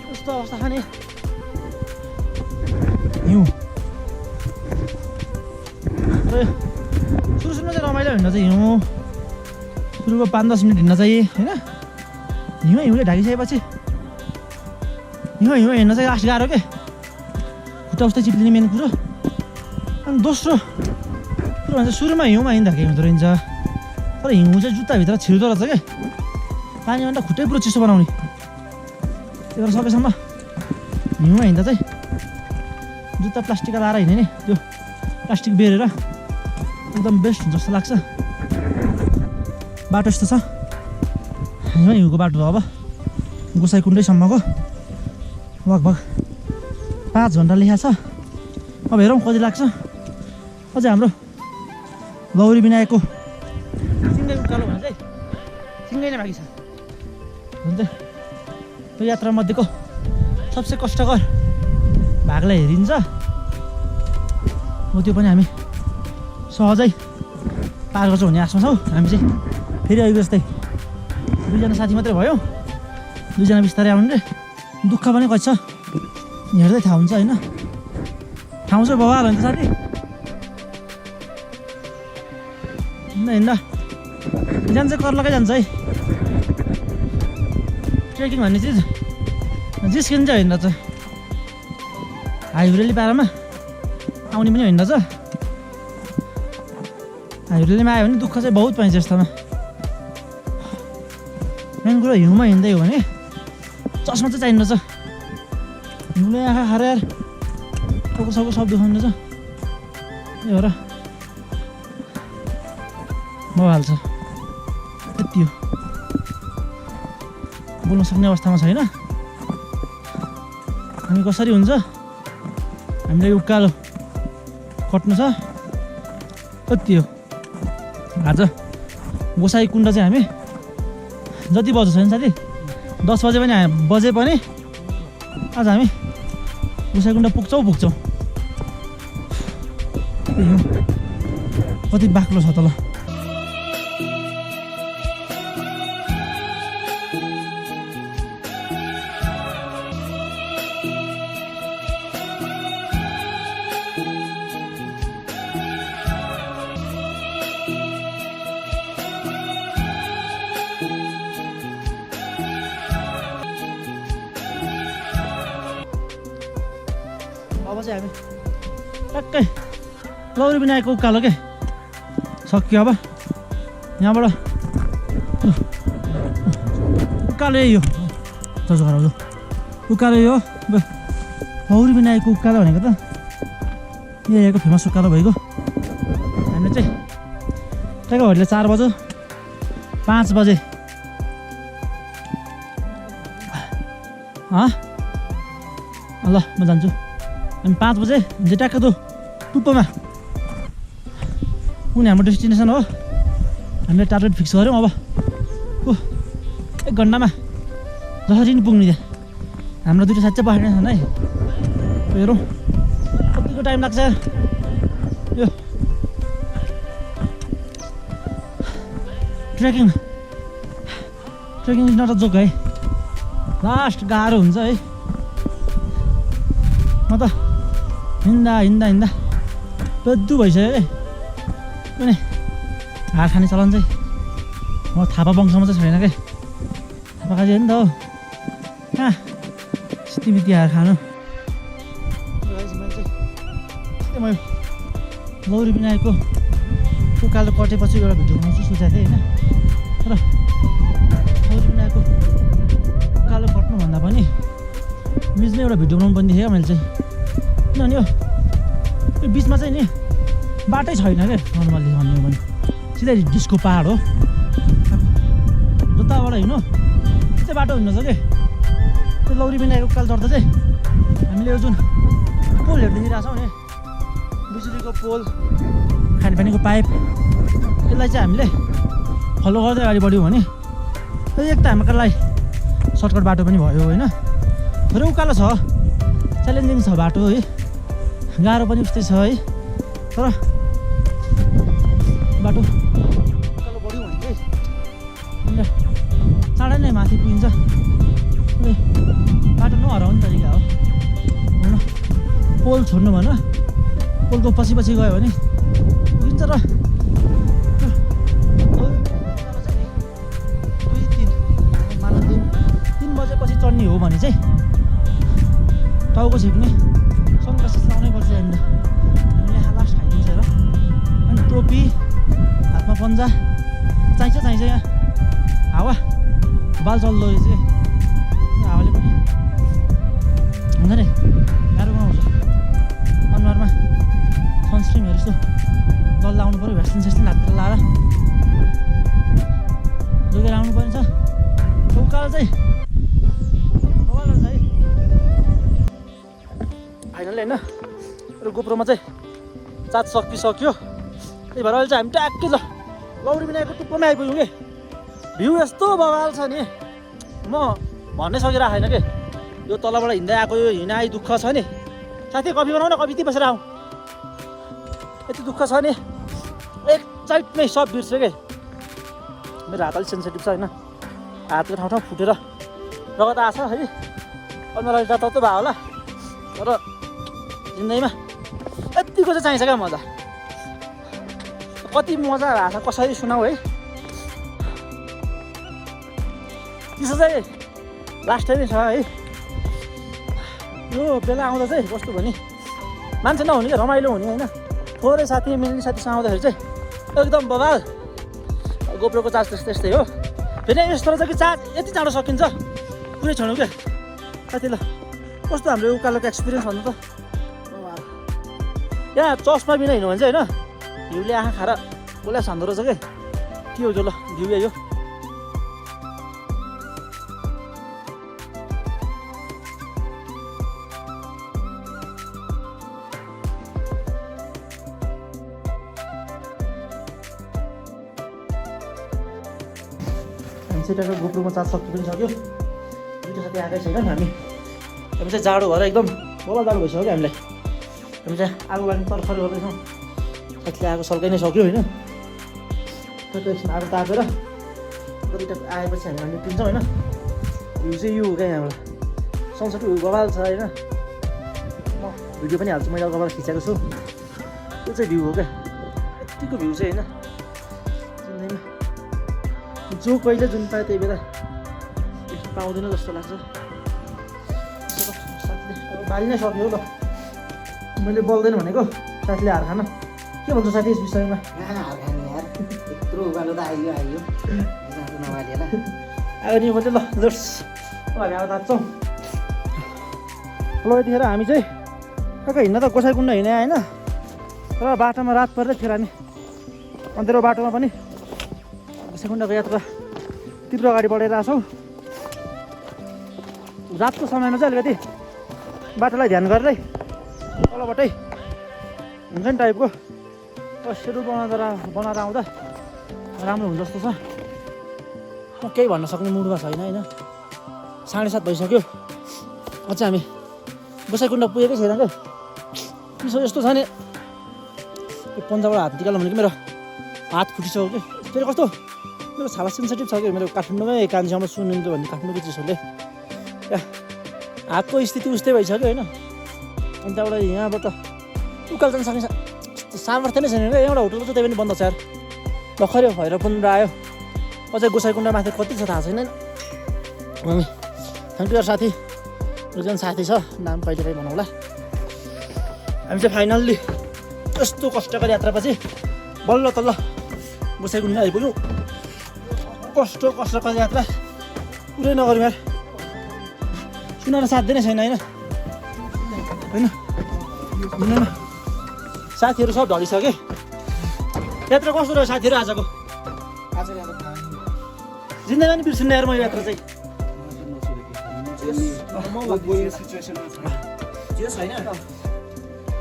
यस्तो अवस्था खाने हिउँ सुरुमा चाहिँ रमाइलो हिँड्न चाहिँ हिउँ सुरुको 5-10 मिनट हिँड्न चाहिँ होइन हिउँले ढाकिसकेपछि हिउँ हिँड्न चाहिँ लास्ट गाह्रो के खुट्टा उस्तै चिप्लिने मेन कुरो अनि दोस्रो कुरो भन्छ सुरुमा हिउँमा हिँड्दाखेरि हुँदो रहेछ तर हिउँ चाहिँ जुत्ताभित्र छिर्दो रहेछ क्या पानी भन्दा खुट्टै पुरो चिसो बनाउने त्यही भएर सकेसम्म हिउँमा हिँड्दा चाहिँ जुत्ता प्लास्टिकका लाएर हिँड्ने नि त्यो प्लास्टिक बेरेर एकदम बेस्ट हुन्छ जस्तो लाग्छ बाटो यस्तो छ हिउँमा हिउँको बाटो हो अब गोसाइकुण्डैसम्मको लगभग 5 घन्टा लेखा छ अब हेरौँ कति लाग्छ अझै हाम्रो गौरी विनायकको सिँगै उकालो भने चाहिँ सिँगै नै बाँकी छ जुन चाहिँ त्यो यात्रा मध्येको सबसे कष्टकर भागलाई हेरिन्छ हो त्यो पनि हामी सहजै पार गर्छौँ भन्ने आशमा छौँ हामी चाहिँ फेरि अहिले जस्तै 2 जना साथी मात्रै भयो 2 जना बिस्तारै आउनु रे दुःख पनि कति छ हेर्दै थाहा हुन्छ होइन ठाउँ चाहिँ बवाल हो नि त साथी हिँड्दा जान्छ कर्लकै जान्छ है ट्रेकिङ भन्ने चिज जिस्किन्छ होइन रहेछ हाइब्रेली पारामा आउने पनि होइन रहेछ हाइब्रेलीमा आयो भने दुःख चाहिँ बहुत पाइन्छ यस्तोमा मेन कुरो हिउँमा हिँड्दै हो भने चस्मा चाहिँ चाहिँदो रहेछ हिउँले आँखा खाएर टाउको साउको सब दुखाउँदो रहेछ यो हो र भइहाल्छ यति हो बोल्न सक्ने अवस्थामा छैन हामी कसरी हुन्छ हामीलाई उकालो कट्नु छ यति हो आज गोसाई कुण्ड चाहिँ हामी जति बज्यो छैन साथी 10 बजे पनि बजे पनि आज हामी गोसाई कुण्ड पुग्छौँ कति बाक्लो छ त ल अब चाहिँ हामी टक्कै लौरी विनायकको उकालो के सक्यो अब यहाँबाट उकालो यही हो जसो गराउँछु उकालो यो लौरी विनायकको उकालो भनेको त यहाँको फेमस उकालो भइगयो हामीले चाहिँ टक्कै घडीले 4 बज्यो 5 बजे ल म जान्छु हामी 5 बजे हुन्छ ट्याक्क त टुप्पोमा कुन हाम्रो डेस्टिनेसन हो हामीले टार्गेट फिक्स गऱ्यौँ अब 1 घन्टामा जसरी नि पुग्ने त्यहाँ हाम्रो दुईवटा साँच्चै पठाइने छन् है हेरौँ कतिको टाइम लाग्छ यो trekking is not a joke है लास्ट गाह्रो हुन्छ है म त हिँड्दा पेद्दु भइसक्यो है पनि हात खाने चलन चाहिँ म थापा वंशमा चाहिँ छैन क्या थापा खाजे हो नि त हो कहाँ सितिबिती हार खानु म लौरी विनायकको उकालो कटेपछि एउटा भिडियो बनाउँछु सोचेको थिएँ होइन तर लौरी विनायकको उकालो कट्नुभन्दा पनि बिचमा एउटा भिडियो बनाउनु पनि थियो मैले चाहिँ किनभने यो बिचमा चाहिँ नि बाटै छैन क्या नर्मल्ली भन्नु भने सिधै डिस्को पहाड हो जताबाट हिँड्नु त्यस्तै बाटो हिँड्नु छ कि त्यो लौरी विनायकको उकालो चढ्दा चाहिँ हामीले यो जुन पोल हेर्दै हिँडिरहेको छौँ नि बिजुलीको पोल खानेपानीको पाइप यसलाई चाहिँ हामीले फलो गर्दै अगाडि बढ्यौँ भने एक त हाम्रो लागि सर्टकट बाटो पनि भयो होइन तर उकालो छ च्यालेन्जिङ छ बाटो है गाह्रो पनि उस्तै छ है तर बाटो उकालो बढ्यौँ भने चाहिँ चाँडै नै माथि पुगिन्छ बाटो नहराउने तरिका हो होइन पोल छोड्नु भन पोलको पछि गयो भने पुगिन्छ र 3 बजेपछि चढ्ने हो भने चाहिँ टाउको छेक्ने सनग्लासेस लाउनै पर्छ हामीले लास्ट खाइदिन्छ र अनि टोपी हातमा पन्जा चाहिन्छ यहाँ हावा बाल चल्दो रहेछ हावाले पनि हुन्छ नि गाह्रो बनाउँछ अनुहारमा सनस्क्रिमहरू यस्तो दल लाउनु पऱ्यो भ्याक्सिन सेक्सिन हाततिर लाएर जोगेर आउनु पर्ने छ उकालो चाहिँ फाइनली होइन मेरो गोप्रोमा चाहिँ चार्ज सकिसक्यो त्यही भएर अहिले चाहिँ हामी ट्याक्कै लौरी विनायकको टुप्पोमै आइपुग्यौँ कि भ्यू यस्तो बवाल छ नि म भन्नै सकिरहेको छैन कि यो तलबाट हिँड्दै आएको यो हिँडाइ दुःख छ नि साथी कफी बनाऊ न कफी ती बसेर आउँ यति दुःख छ नि एक साइडमै सब बिर्स्यो कि मेरो हात अलिक सेन्सिटिभ छ होइन हातको ठाउँ फुटेर रगत आछ है अनुहार तातो भयो होला तर जिन्दगीमा यतिको चाहिँ चाहिन्छ क्या मजा कति मजा भएको छ कसरी सुनाऊ है चिसो चाहिँ लास्ट नै छ है। यो बेला आउँदा चाहिँ कस्तो भने मान्छे नहुने क्या रमाइलो हुने होइन। थोरै साथी मिल्ने साथीसँग आउँदाखेरि चाहिँ एकदम बवाल। गोप्रोको चार्ज त्यस्तै हो। फेरि यस्तो रहेछ कि चार्ज यति चाँडो सकिन्छ कुनै छैन क्या साथी। ल कस्तो हाम्रो उकालोको एक्सपिरियन्स भन्नु त। यहाँ चस्मा बिना हिँड्यो भने चाहिँ होइन भ्यूले आँखा खाएर कसलाई छान्दो रहेछ क्या। के हो त्यो ल भ्यू यो सेटाको गोप्रोमा चार्ज सक्नु पनि सक्यो। दुईवटा साथी आएकै छैन हामी चाहिँ जाडो भएर एकदम बल्ल जाडो भइसक्यो क्या हामीलाई। हामी चाहिँ आगो लाग्ने तर्खर गर्दैछौँ। साथीले आगो सल्काइ नै सक्यो होइन। एकछिन आगो तापेर दुईवटा आएपछि हामी निक्लिन्छौँ होइन। भ्यू चाहिँ यो हो क्या यहाँबाट सनसेट बवाल छ होइन। म भिडियो पनि हाल्छु मैले अगाबाट खिचेको छु। त्यो चाहिँ भ्यू हो क्या यतिको भ्यू चाहिँ होइन। जो कहिले जुन पायो त्यही बेला पाउँदैन जस्तो लाग्छ। साथीले अब बाली नै सक्यो ल मैले बोल्दैन भनेको साथीले हार खान। के भन्छ साथी यस विषयमा? हार खाने यार यत्रो उकालो त आइयो नवाली होला आयो नि मात्रै ल जोड्स। अब हामी अब ताच्छौँ ल। यतिखेर हामी चाहिँ कहाँ हिँड्न त गोसाइकुण्ड हिँडे होइन। र बाटोमा रात पर्दै थियो हामी अँधेरो बाटोमा पनि गोसाइकुण्डको यात्रा तीव्र अगाडि बढिरहेको छौँ। रातको समयमा चाहिँ अलिकति बाटोलाई ध्यान गरेरै तलबाटै हुन्छ नि टाइपको सेड्युल बनाएर आउँदा राम्रो हुन्छ जस्तो छ। म केही भन्न सक्ने मुडमा छैन होइन। 7:30 भइसक्यो अझै हामी गोसाइकुण्ड पुगेकै छैन क्या। चिसो यस्तो छ नि यो पन्जाबाट हात निकाल्नु भनेको मेरो हात फुटिसक्यो कि। फेरि कस्तो मेरो छाला सेन्सिटिभ छ कि मेरो काठमाडौँमै कान्छीमा सुनिन्थ्यो भने काठमाडौँको चिसोले क्या हातको स्थिति उस्तै भइसक्यो होइन। अनि त्यहाँबाट यहाँबाट उकालो जान सक्ने सामर्थ्य नै छैन क्या। एउटा होटल चाहिँ त्यही पनि बन्द छ यार। भर्खरै भैरवकुण्ड आयो अझै गोसाइकुण्ड माथि कति छ थाहा छैन। अनि थ्याङ्क यू साथी एकजना साथी छ नाम कहिले काहीँ भनौँला। हामी चाहिँ फाइनल्ली यस्तो कष्टकर यात्रापछि बल्ल तल्ल गोसाइकुण्ड आइपुग्यौँ। कष्टकर यात्रा पुरै नगरौँ यार। सुनाएर साथ दिनै छैन होइन होइन साथीहरू सब ढलिसके। यात्रा कस्तो रह्यो साथीहरू आजको? जिन्दगी पनि बिर्सिन्न यार म यो यात्रा चाहिँ। त्यो छैन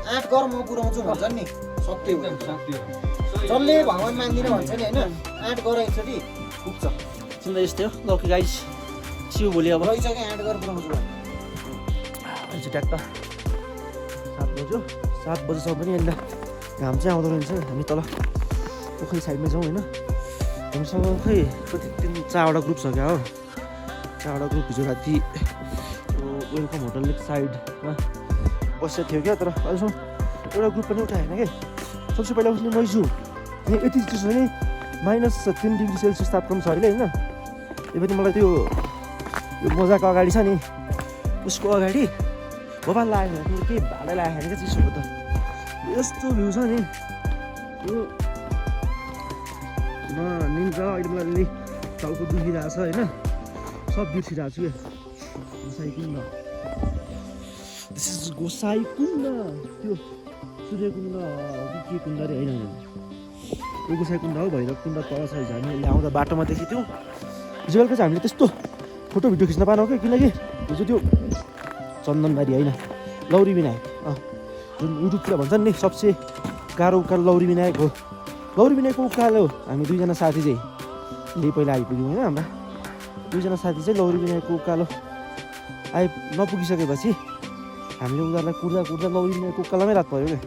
8 गर म पुऱ्याउँछु भन्छ नि सत्य हो। जसले भगवान् मान्दिनँ भन्छ नि होइन 8 गर एकचोटि पुग्छ। जिन्दगी यस्तै हो। ल गाइस सिउ भोलि अब रहिसक्यो 8 गर पुऱ्याउँछु अहिले चाहिँ ट्याक्क 7 बज्यो। 7 बजेसम्म पनि यहाँनिर घाम चाहिँ आउँदो रहेछ। हामी तल पोखरी साइडमा जाउँ होइन। हामीसँग खै कति 4वटा ग्रुप छ क्या हो। 4वटा ग्रुप हिजो राति वेलकम होटल लेक साइडमा बसेको थियो क्या। तर अहिलेसम्म एउटा ग्रुप पनि उठाएन क्या। सबसे पहिला उठ्ने मै छु। यहाँ यति चिसो छ नि -3 डिग्री सेल्सियस तापक्रम छ अहिले होइन। यो पनि मलाई त्यो मोजाको अगाडि छ नि उसको अगाडि बबाल लाग्यो भने केही भालै लाग्यो क्या चिसोको त। यस्तो भ्यू छ नि यो म निन्छ अहिले मलाई अलि टाउको दुखिरहेको छ होइन। सब बिर्सिरहेको छु क्या। Gosaikunda this is Gosaikunda. त्यो सूर्यकुण्ड के कुण्ड अरे होइन यो गोसाइकुण्ड हो। भैरवकुण्ड तल छ। हिजो हामी आउँदा बाटोमा देखेको थियौँ। हिजो बेलुका चाहिँ हामीले त्यस्तो फोटो भिडियो खिच्न पाएनौँ क्या। किनकि हिजो त्यो चन्दनबारी होइन लौरी विनायक जुन युट्युबतिर भन्छन् नि सबसे गाह्रो उकालो लौरी विनायक हो। लौरी विनायकको उकालो हामी 2जना साथी चाहिँ यही पहिला आइपुग्यौँ होइन। हाम्रा 2जना साथी चाहिँ लौरी विनायकको उकालो नपुगिसकेपछि हामीले उनीहरूलाई कुर्दा लौरी विनायकको उकालोमै रात पऱ्यो क्या।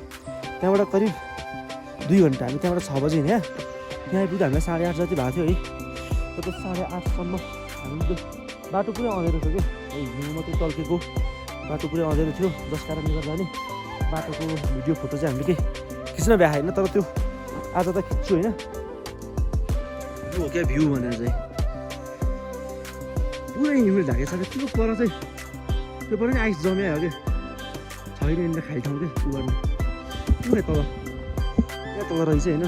त्यहाँबाट करिब 2 घन्टा हामी त्यहाँबाट 6 बजी हिँड्यो। त्यहाँ आइपुग्दा हामीलाई 8:30 जति भएको थियो है। त्यो 8:30सम्म हामी बाटो पुरै अँधेरो थियो क्या। हिउँ मात्रै टल्केको बाटो पुरै अँधेरो थियो। जस कारणले गर्दा नि बाटोको भिडियो फोटो चाहिँ हामीले केही खिच्न भ्याएन। तर त्यो आज त खिच्छु होइन। यो हो क्या भ्यू भनेर चाहिँ पुरै हिउँले ढाकेको छ त्यो पर चाहिँ त्यो पर नि आइस जम्यो हो कि छैन यहाँनिर खाली ठाउँ क्या उ गर्नु पुरै तल यहाँ तल रहेछ होइन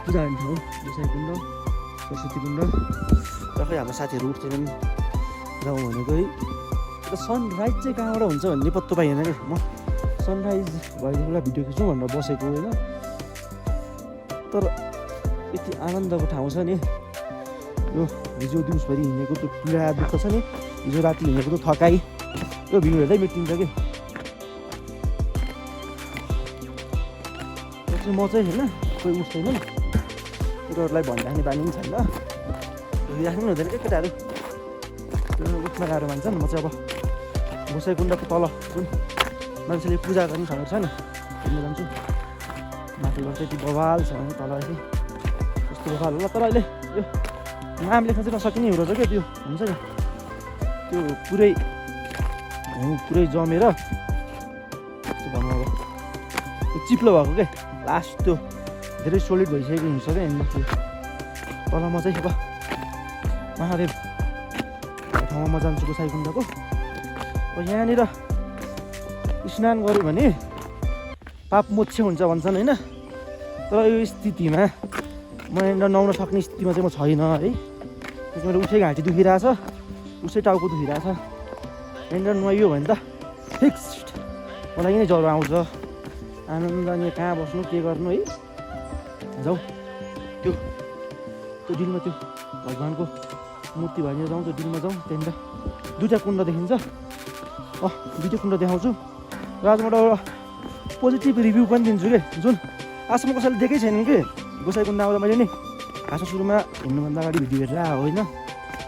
पूजा गर्ने ठाउँ गोसाई कुण्ड सरस्वती कुण्ड र खै हाम्रो साथीहरू उठ्दैनन् जाउँ भनेको है र सनराइज चाहिँ कहाँबाट हुन्छ भन्ने पत्तो पाइएन कि म सनराइज भइदिएको बेला भिडियो खिच्नु भनेर बसेको होइन तर यति आनन्दको ठाउँ छ नि यो हिजो दिउँसभरि हिँडेको त्यो पीडा दुःख छ नि हिजो राति हिँडेको त्यो थकाइ यो भिडियो हेर्दै मेटिन्छ कि म चाहिँ होइन कोही उठ्दैन उनीहरूलाई भनिराख्ने बानी पनि छैन धोइराख्नु पनि हुँदैन क्या केटाहरू उठ्न गाह्रो मान्छन् म चाहिँ अब गोसाई कुण्डको तल जुन मान्छेले पूजा गर्ने ठाउँहरू छ नि घुम्न जान्छु माथिबाट चाहिँ यति बवाल छ भने तल चाहिँ कस्तो बवाल होला तर अहिले यो नाम लेख्न चाहिँ नसकिने हो रहेछ क्या त्यो हुन्छ नि त्यो पुरै जमेर त्यो भनौँ अब त्यो चिप्लो भएको क्या लास्ट त्यो धेरै सोलिड भइसकेको हुन्छ क्या यहाँनिर त्यो तल म चाहिँ अब महादेव ठाउँमा म जान्छु गोसाई कुण्डको यहाँनिर स्नान गऱ्यो भने पाप मोक्ष हुन्छ भन्छन् होइन तर यो स्थितिमा म यहाँनिर नुहाउन सक्ने स्थितिमा चाहिँ म छैन है मेरो उसै घाँटी दुखिरहेछ उसै टाउको दुखिरहेछ यहाँनिर नुहाइयो भने त फिक्स्ड मलाई नै ज्वरो आउँछ आनन्द नि कहाँ बस्नु के गर्नु है जाउँ त्यो डिलमा त्यो भगवान्को मूर्ति भएर जाउँ त्यो डिलमा जाउँ त्यहाँनिर दुईवटा कुण्ड देखिन्छ दुईवटा कुण्ड देखाउँछु र आज म एउटा पोजिटिभ रिभ्यू पनि दिन्छु कि जुन आजसम्म कसैले देखेकै छैन कि गोसाई कुण्ड आउँदा मैले नि खास सुरुमा हिँड्नुभन्दा अगाडि भिडियो हेरेर आएको होइन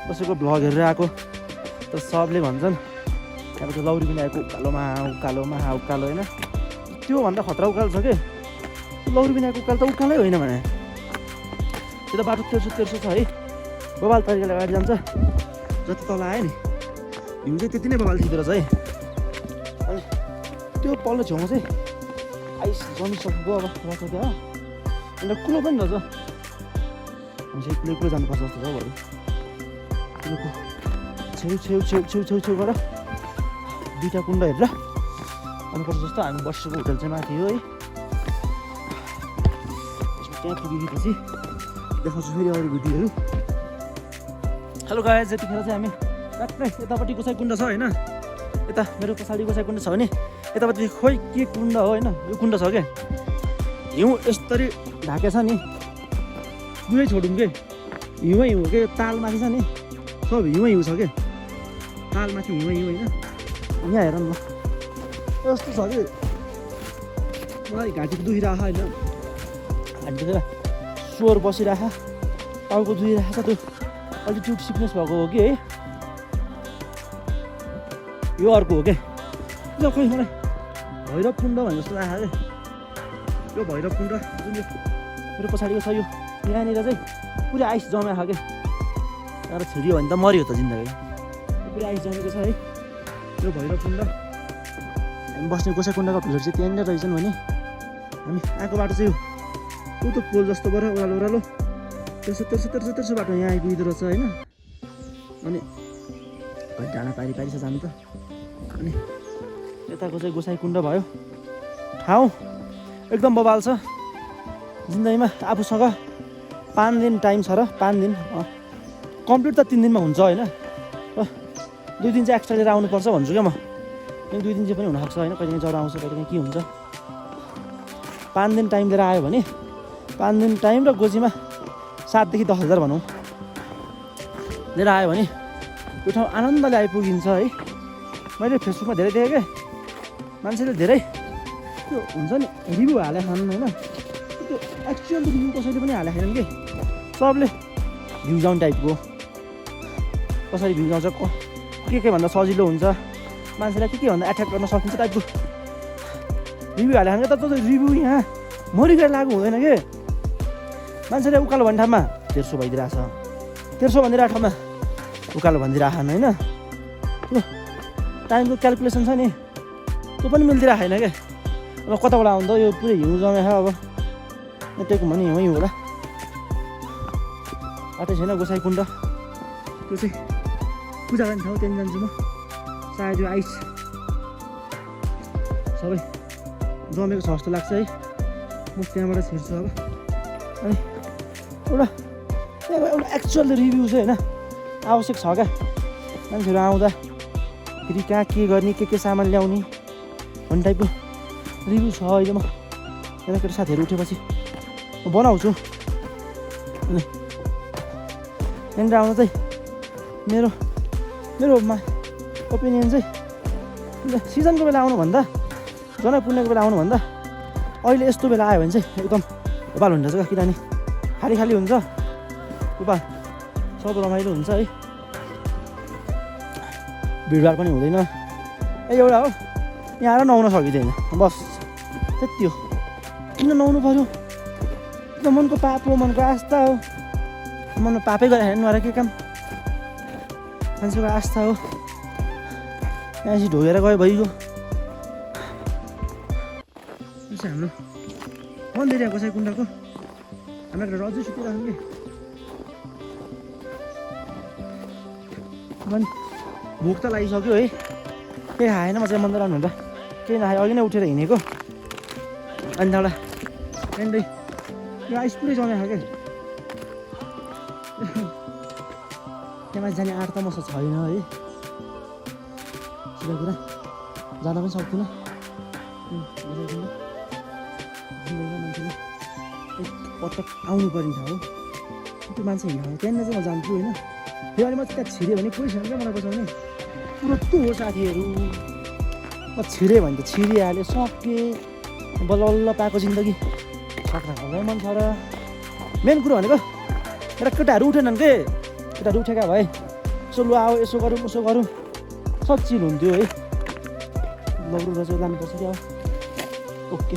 कसैको भ्लग हेरेर आएको तर सबले भन्छन् अब त्यो लौरी पनि आएको उकालो होइन त्योभन्दा खतरा उकालो छ कि लौरी पनि आएको उकालो त उकालै होइन भने त्यो त बाटो तेर्सो छ है बबाल तरिकाले अगाडि जान्छ जति तल आयो नि हिउँ चाहिँ त्यति नै बबाल थिँदो रहेछ है अनि त्यो पल्लो छेउमा चाहिँ आइस जमिसक्यो अब रहेछ त्यहाँ अन्त कुलो पनि रहेछ हामी चाहिँ कुलो जानुपर्छ जस्तो छ बरु कुलोको छेउबाट दुईवटा कुण्ड हेरेर आउनुपर्छ जस्तो हामी बसेको होटल चाहिँ माथि हो है त्यहाँ पुगेपछि देखाउँछु फेरि अरू भिडियोहरू हेलो गाइस यतिखेर चाहिँ हामी ट्याक्कै यतापट्टि गोसाई कुण्ड छ होइन यता मेरो पछाडि गोसाई कुण्ड छ भने यतापट्टि खोइ के कुण्ड हो होइन यो कुण्ड छ क्या हिउँ यसरी ढाकेछ नि पुरै छोडौँ के हिउँ हो के तालमाथि छ नि सब हिउँ छ क्या तालमाथि हिउँ होइन यहाँ हेर न यस्तो छ कि मलाई घाँटी दुखिरहेको होइन घाँटी दुखेर स्वर बसिरहेको टाउको दुखिरहेको छ त्यो अल्टिट्युड सिकनेस भएको हो कि है यो अर्को हो क्या खोइ मलाई भैरव कुण्ड भने जस्तो लाग्यो क्या यो भैरव कुण्ड जुन यो मेरो पछाडिको छ यो यहाँनिर चाहिँ पुरै आइस जमेको क्या तर छिरियो भने त मऱ्यो त जिन्दगी पुरै आइस जमेको छ है यो भैरव कुण्ड हामी बस्ने गोसाई कुण्डको भिडहरू चाहिँ त्यहाँनिर रहेछन् भने हामी आएको बाटो चाहिँ यो त पोल जस्तो गर ओह्रालो तेर्सो बाटो यहाँ आइपुग्दो रहेछ होइन अनि डाँडा पारी छ जानु त अनि यताको चाहिँ गोसाई कुण्ड भयो ठाउँ एकदम बवाल छ जिन्दगीमा आफूसँग 5 दिन टाइम छ र 5 दिन कम्प्लिट त 3 दिनमा हुन्छ होइन 2 दिन चाहिँ एक्स्ट्रा लिएर आउनुपर्छ भन्छु क्या म 2 दिन चाहिँ पनि हुनसक्छ होइन कहिले ज्वरो आउँछ कहिले के हुन्छ 5 दिन टाइम लिएर आयो भने 5 दिन टाइम र गोजीमा 7 देखि 10,000 भनौँ लिएर आयो भने यो ठाउँ आनन्दले आइपुगिन्छ है मैले फेसबुकमा धेरै देखेँ क्या मान्छेले धेरै त्यो हुन्छ नि रिभ्यू हाले खानु होइन त्यो एक्चुअल रिभ्यू कसैले पनि हाले खाएनन् कि सबले भ्युज आउने टाइपको कसरी भ्युज आउँछ के भन्दा सजिलो हुन्छ मान्छेलाई के भन्दा एट्र्याक्ट गर्न सकिन्छ टाइपको रिभ्यू हाले खानु त रिभ्यू यहाँ मरिगएर लागु हुँदैन कि मान्छेले उकालो भन्ने ठाउँमा 1300 भइदिरहेछ 1300 भनिदिरहेको ठाउँमा उकालो भनिदिरहेछन् होइन त्यो टाइमको क्यालकुलेसन छ नि त्यो पनि मिल्दिरहेको छैन क्या अब कताबाट आउँदा यो पुरै हिउँ जमेको अब यताको भने हिउँ होला बाटो छैन गोसाई कुण्ड त्यो चाहिँ पूजा गर्ने ठाउँ त्यहाँदेखि जान्छु म सायद यो आइस सबै जमेको छ जस्तो लाग्छ है म त्यहाँबाट छिर्छु अब अनि एउटा एक्चुअल रिभ्यू चाहिँ होइन आवश्यक छ क्या मान्छेहरू आउँदा फेरि कहाँ के गर्ने के सामान ल्याउने भन्ने टाइपको रिभ्यू छ अहिले म केटाकेटी साथीहरू उठेपछि म बनाउँछु अनि यहाँनिर आउँदा चाहिँ मेरो ओपिनियन चाहिँ सिजनको बेला आउनुभन्दा जनै पुण्यको बेला आउनुभन्दा अहिले यस्तो बेला आयो भने चाहिँ एकदम भोपाल हुन्छ क्या किनभने खाली खाली हुन्छ भोपाल सब रमाइलो हुन्छ है भिडभाड पनि हुँदैन एउटा हो यहाँ आएर नुहाउन सकिँदैन बस त्यति हो किन नुहाउनु पऱ्यो त्यो मनको पाप हो मनको आस्था हो मनमा पापै गरेर नुहाएर के काम मान्छेको आस्था हो यहाँ ढोगेर गयो भइगयो हाम्रो मन्दिर यहाँ गोसाई कुण्डको हाम्रो घर अझै सुतिरहेको कि अनि भोक त लागिसक्यो है केही खाएन म चाहिँ मन्दिर आउनुहुँदा केही नखाए अघि नै उठेर हिँडेको अनि त्यहाँबाट त्यहाँनिर यो आइस पुरै जमेको क्या त्यहाँ जाने आँट त मसँग छैन है सिधा कुरा जान पनि सक्दिनँ मान्छेले एकपटक आउनु परिन्छ हो त्यो मान्छे हिँड्नु त्यहाँनिर चाहिँ म जान्छु होइन फेरि अहिले म त्यहाँ छिरेँ भने कोही छैन क्या मलाई बचाउने पुरत्तो हो साथीहरू म छिरेँ भने त छिरिहाल्यो सकेँ बल्ल बल्ल पाएको जिन्दगी सक्दा खाँदै मन छ र मेन कुरो भनेको मेरा केटाहरू उठेनन् के केटाहरू उठेका भए यसो लु आऊ यसो गरौँ उसो गरौँ सचिल हुन्थ्यो है लौरो र चाहिँ लानुपर्छ क्या ओके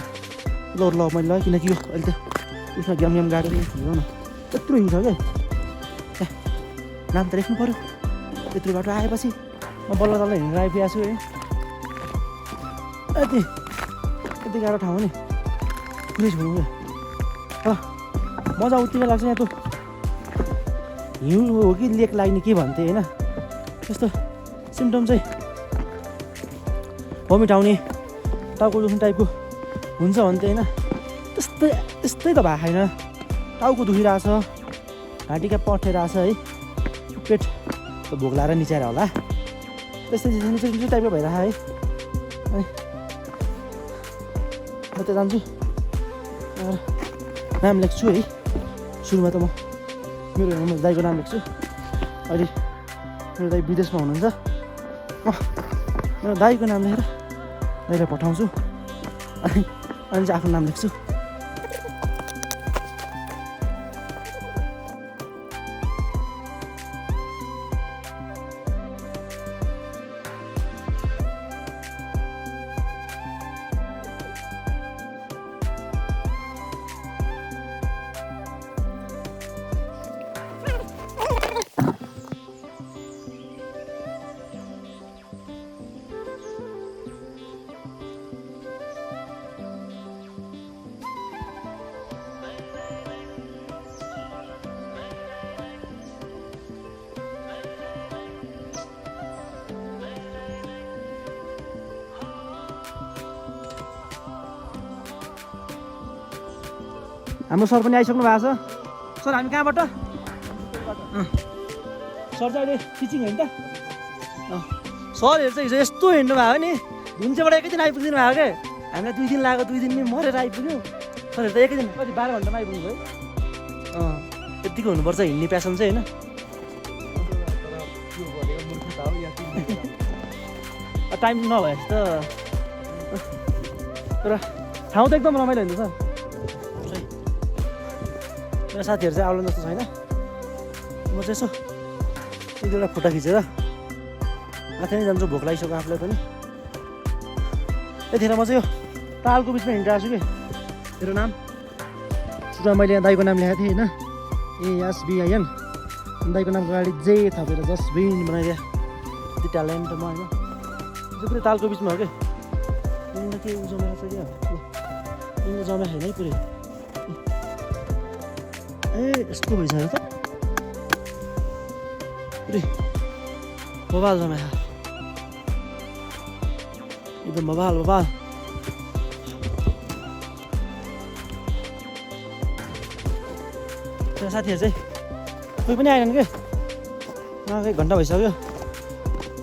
ल मैले ल किनकि यो अहिले त उसमा ग्याम गाडेर हिँड्नु न त्यत्रो हिँड्छ क्या नाम त लेख्नु पऱ्यो त्यत्रो बाटो आएपछि म बल्ल तल्ल हिँडेर आइपुगेको छु है यति गाह्रो ठाउँ नि पुरै छोड्नु क्या मजा उत्तिकै लाग्छ यहाँ त हिउँ हो कि लेक लाग्ने के भन्थे होइन त्यस्तो सिम्टम चाहिँ भमिट आउने टाउको दुख्ने टाइपको हुन्छ भन्थे होइन त्यस्तै त भएको छैन टाउको दुखिरहेछ घाँटीका पठिरहेछ है पेट त भोक लाएर निचाएर होला त्यस्तै टाइपको भइरहेछ है अनि म त जान्छु नाम लेख्छु है सुरुमा त म मेरो दाइको नाम लेख्छु अहिले मेरो दाइ विदेशमा हुनुहुन्छ मेरो दाइको नाम लेखेर दाइलाई पठाउँछु अनि चाहिँ आफ्नो नाम लेख्छु हाम्रो सर पनि आइसक्नु भएको छ सर हामी कहाँबाट सर चाहिँ अहिले टिचिङ होइन त सरहरू चाहिँ हिजो यस्तो हिँड्नु भएको नि धुन्चेबाट एकै दिन आइपुग्दिनु भएको क्या हामीलाई 2 दिन लाग्यो 2 दिन मरेर आइपुग्यो सरहरू त एकै दिन कति 12 घन्टामा आइपुग्नु भयो यतिको हुनुपर्छ हिँड्ने प्यासन चाहिँ होइन टाइम नभएपछि त तर ठाउँ त एकदम रमाइलो हुन्छ सर मेरो साथीहरू चाहिँ आउला जस्तो छैन म चाहिँ यसो एक दुईवटा फोटो खिचेर माथि नै जान्छु भोक लागिसक्यो आफूलाई पनि यतिखेर म चाहिँ यो तालको बिचमा हिँडिरहेको छु कि मेरो नाम सुरुमा मैले यहाँ दाइको नाम लेखेको थिएँ होइन ASBIN दाइको नामको अगाडि जे थपेर जसबिन बनाइदिएँ यति ट्यालेन्ट म होइन त्यो पुरै तालको बिचमा हो क्या के जमेको छ क्या जमेको छैन है पुरै यस्तो भइसक्यो त पुरै बबाल जम्मा एकदम बबाल साथीहरू चाहिँ कोही पनि आएनन् कि उहाँको 1 घन्टा भइसक्यो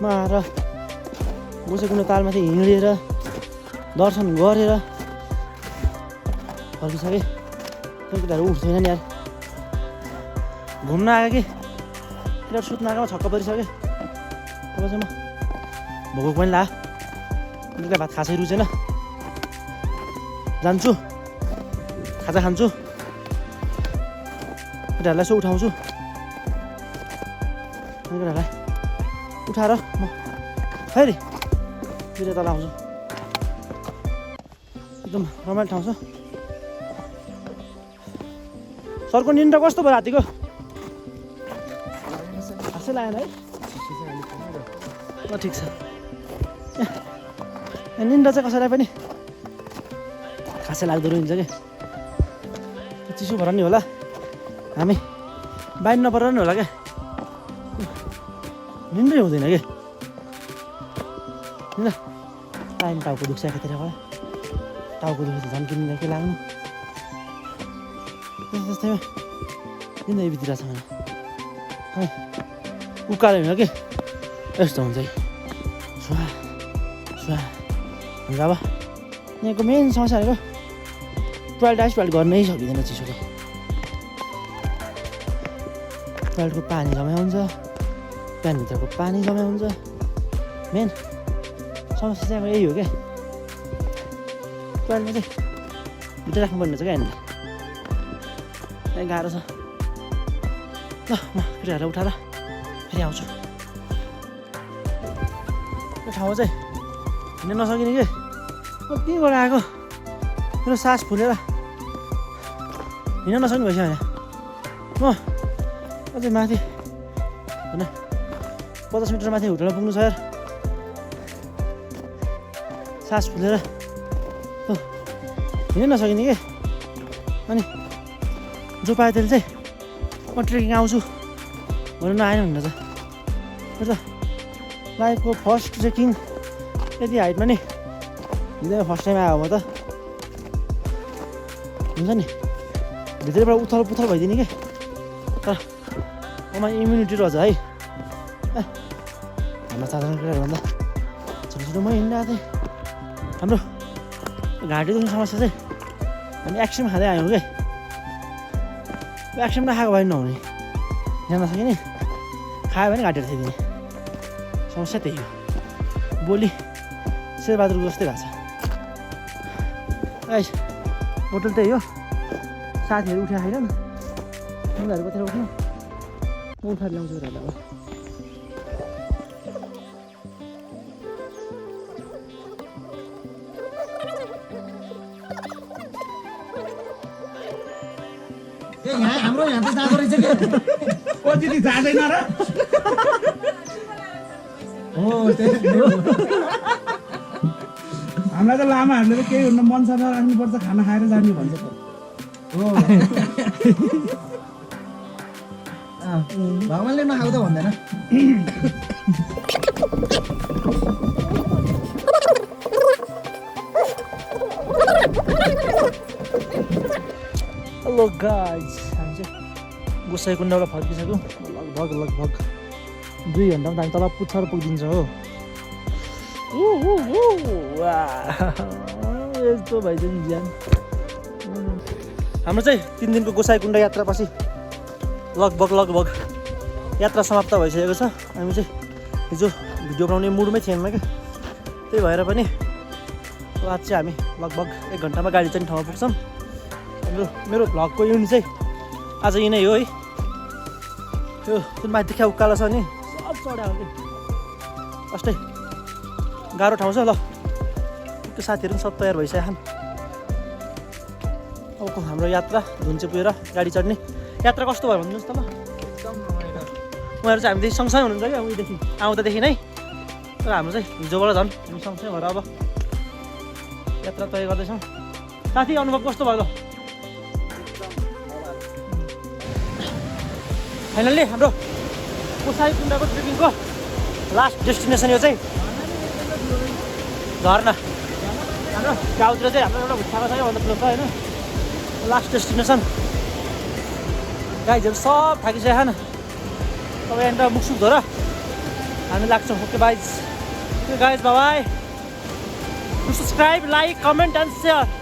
म आएर गोसाइकुण्ड तालमाथि हिँडेर दर्शन गरेर फर्किसकेँ केटाहरू उठ्दैन नि यार घुम्न आएको कि केटाहरू सुत्न आएकोमा छक्क परिसक्यो अब चाहिँ म भोक पनि ला बेलुका भात खासै रुचेन जान्छु खाजा खान्छु केटाहरूलाई यसो उठाउँछु केटाहरूलाई उठाएर म फेरि तल आउँछु एकदम रमाइलो ठाउँ छ सरको निन्द्रा कस्तो भयो रातिको खासै लागेन है ल ठिक छ निन्द्रा चाहिँ कसैलाई पनि खासै लाग्दो रहन्छ कि चिसो भएर नि होला हामी बाहिर नपरेर नि होला क्या निन्द्रै हुँदैन कि टाइम टाउको दुख्छ एकातिरबाट टाउको दुख्छ झन् किनेर के लाग्नु त्यस्तैमा जिन्दगी बितिरहेको छ भने उकालो हिँड्यो कि यस्तो हुन्छ कि सुहा हुन्छ अब यहाँको मेन समस्या भनेको टोइलेट गर्नै सकिँदैन चिसोले टोइलेटको पानी जम्मै हुन्छ प्यानभित्रको पानी जम्मै हुन्छ मेन समस्या चाहिँ अब यही हो क्या टोइलेटमा चाहिँ भित्र राख्नुपर्ने हुन्छ क्या हामीले गाह्रो छ ल म केटाहरूलाई उठाएर फेरि आउँछु यो ठाउँमा चाहिँ हिँड्न नसकिने कि कतिबाट आएको मेरो सास फुलेर हिँड्न नसक्ने भइसक्यो भने म अझै माथि होइन 50 मिटर माथि होटलमा पुग्नु छ यार सास फुलेर हिँड्न नसकिने कि अनि जो पायो त्यसले चाहिँ म ट्रेकिङ आउँछु भन्नु नआएन भनेर त मेरो त लाइफको फर्स्ट ट्रेकिङ यति हाइटमा नि हिँड्दै फर्स्ट टाइम आयो म त हुन्छ नि भित्रबाट उथल पुथल भइदिने कि तर ममा इम्युनिटी रहेछ है हाम्रो साधारण केटाहरूभन्दा छोटो छोटो म हिँडिरहेको थिएँ हाम्रो घाँटी दुख्ने समस्या चाहिँ हामी एक्सट्रिम खाँदै आयौँ क्या एक्सट्रिम नखाएको भए नहुने यहाँ नसकिने खायो भने घाँटेर थिइदिने समस्या त्यही हो बोली शेरबहादुरको जस्तै भएको छ होटल त्यही हो साथीहरू उठेको छैन उनीहरू कतिखेर उठ्नु म उठाएर ल्याउँछु उनीहरूलाई अब हाम्रो यहाँ त जाँदो रहेछ क्या कति जाँदैन र हो हामीलाई त लामाहरूले त केही हुन्न मन सफा राख्नुपर्छ खाना खाएर जाने भन्छ त हो भगवान्ले नखाऊ त भन्दैन हेलो गाइज हामी चाहिँ गोसाइकुण्डबाट फर्किसक्यौँ लगभग 2 घन्टामा त हामी तल पुच्छर पुगिदिन्छ हो यस्तो भइदियो नि ज्यान हाम्रो चाहिँ 3 दिनको गोसाइकुण्ड यात्रापछि लगभग यात्रा समाप्त भइसकेको छ हामी चाहिँ हिजो भिडियो बनाउने मुडमै थिएनौँ क्या त्यही भएर पनि आज चाहिँ हामी लगभग 1 घन्टामा गाडी चाहिँ ठाउँमा पुग्छौँ मेरो भ्लगको युनिट चाहिँ आज यिनै हो है यो जुन माथि देखिया उकालो छ नि सब चढायो कि फर्स्टै गाह्रो ठाउँ छ ल त्यो साथीहरू पनि सब तयार भइसक्यो अबको हाम्रो यात्रा धुन्चे पुगेर गाडी चढ्ने यात्रा कस्तो भयो भन्नुहोस् त ल उहाँहरू चाहिँ हामीदेखि सँगसँगै हुनुहुन्छ क्या उहीँदेखि आउँदादेखि नै तर हाम्रो चाहिँ हिजोबाट झन् हामी सँगसँगै भएर अब यात्रा तय गर्दैछौँ साथी अनुभव कस्तो भयो ल फाइनल्ली हाम्रो कोसाइकुण्डाको ट्रेकिङको लास्ट डेस्टिनेसन यो चाहिँ झरना हाम्रो गाउँतिर चाहिँ हाम्रो एउटा भुट्टाको छ भन्दा ठुलो छ होइन लास्ट डेस्टिनेसन गाइजहरू सब थाकिसकेन अब यहाँनिर मुखसुख धोएर हामी लाग्छौँ okay guys by subscribe like comment and share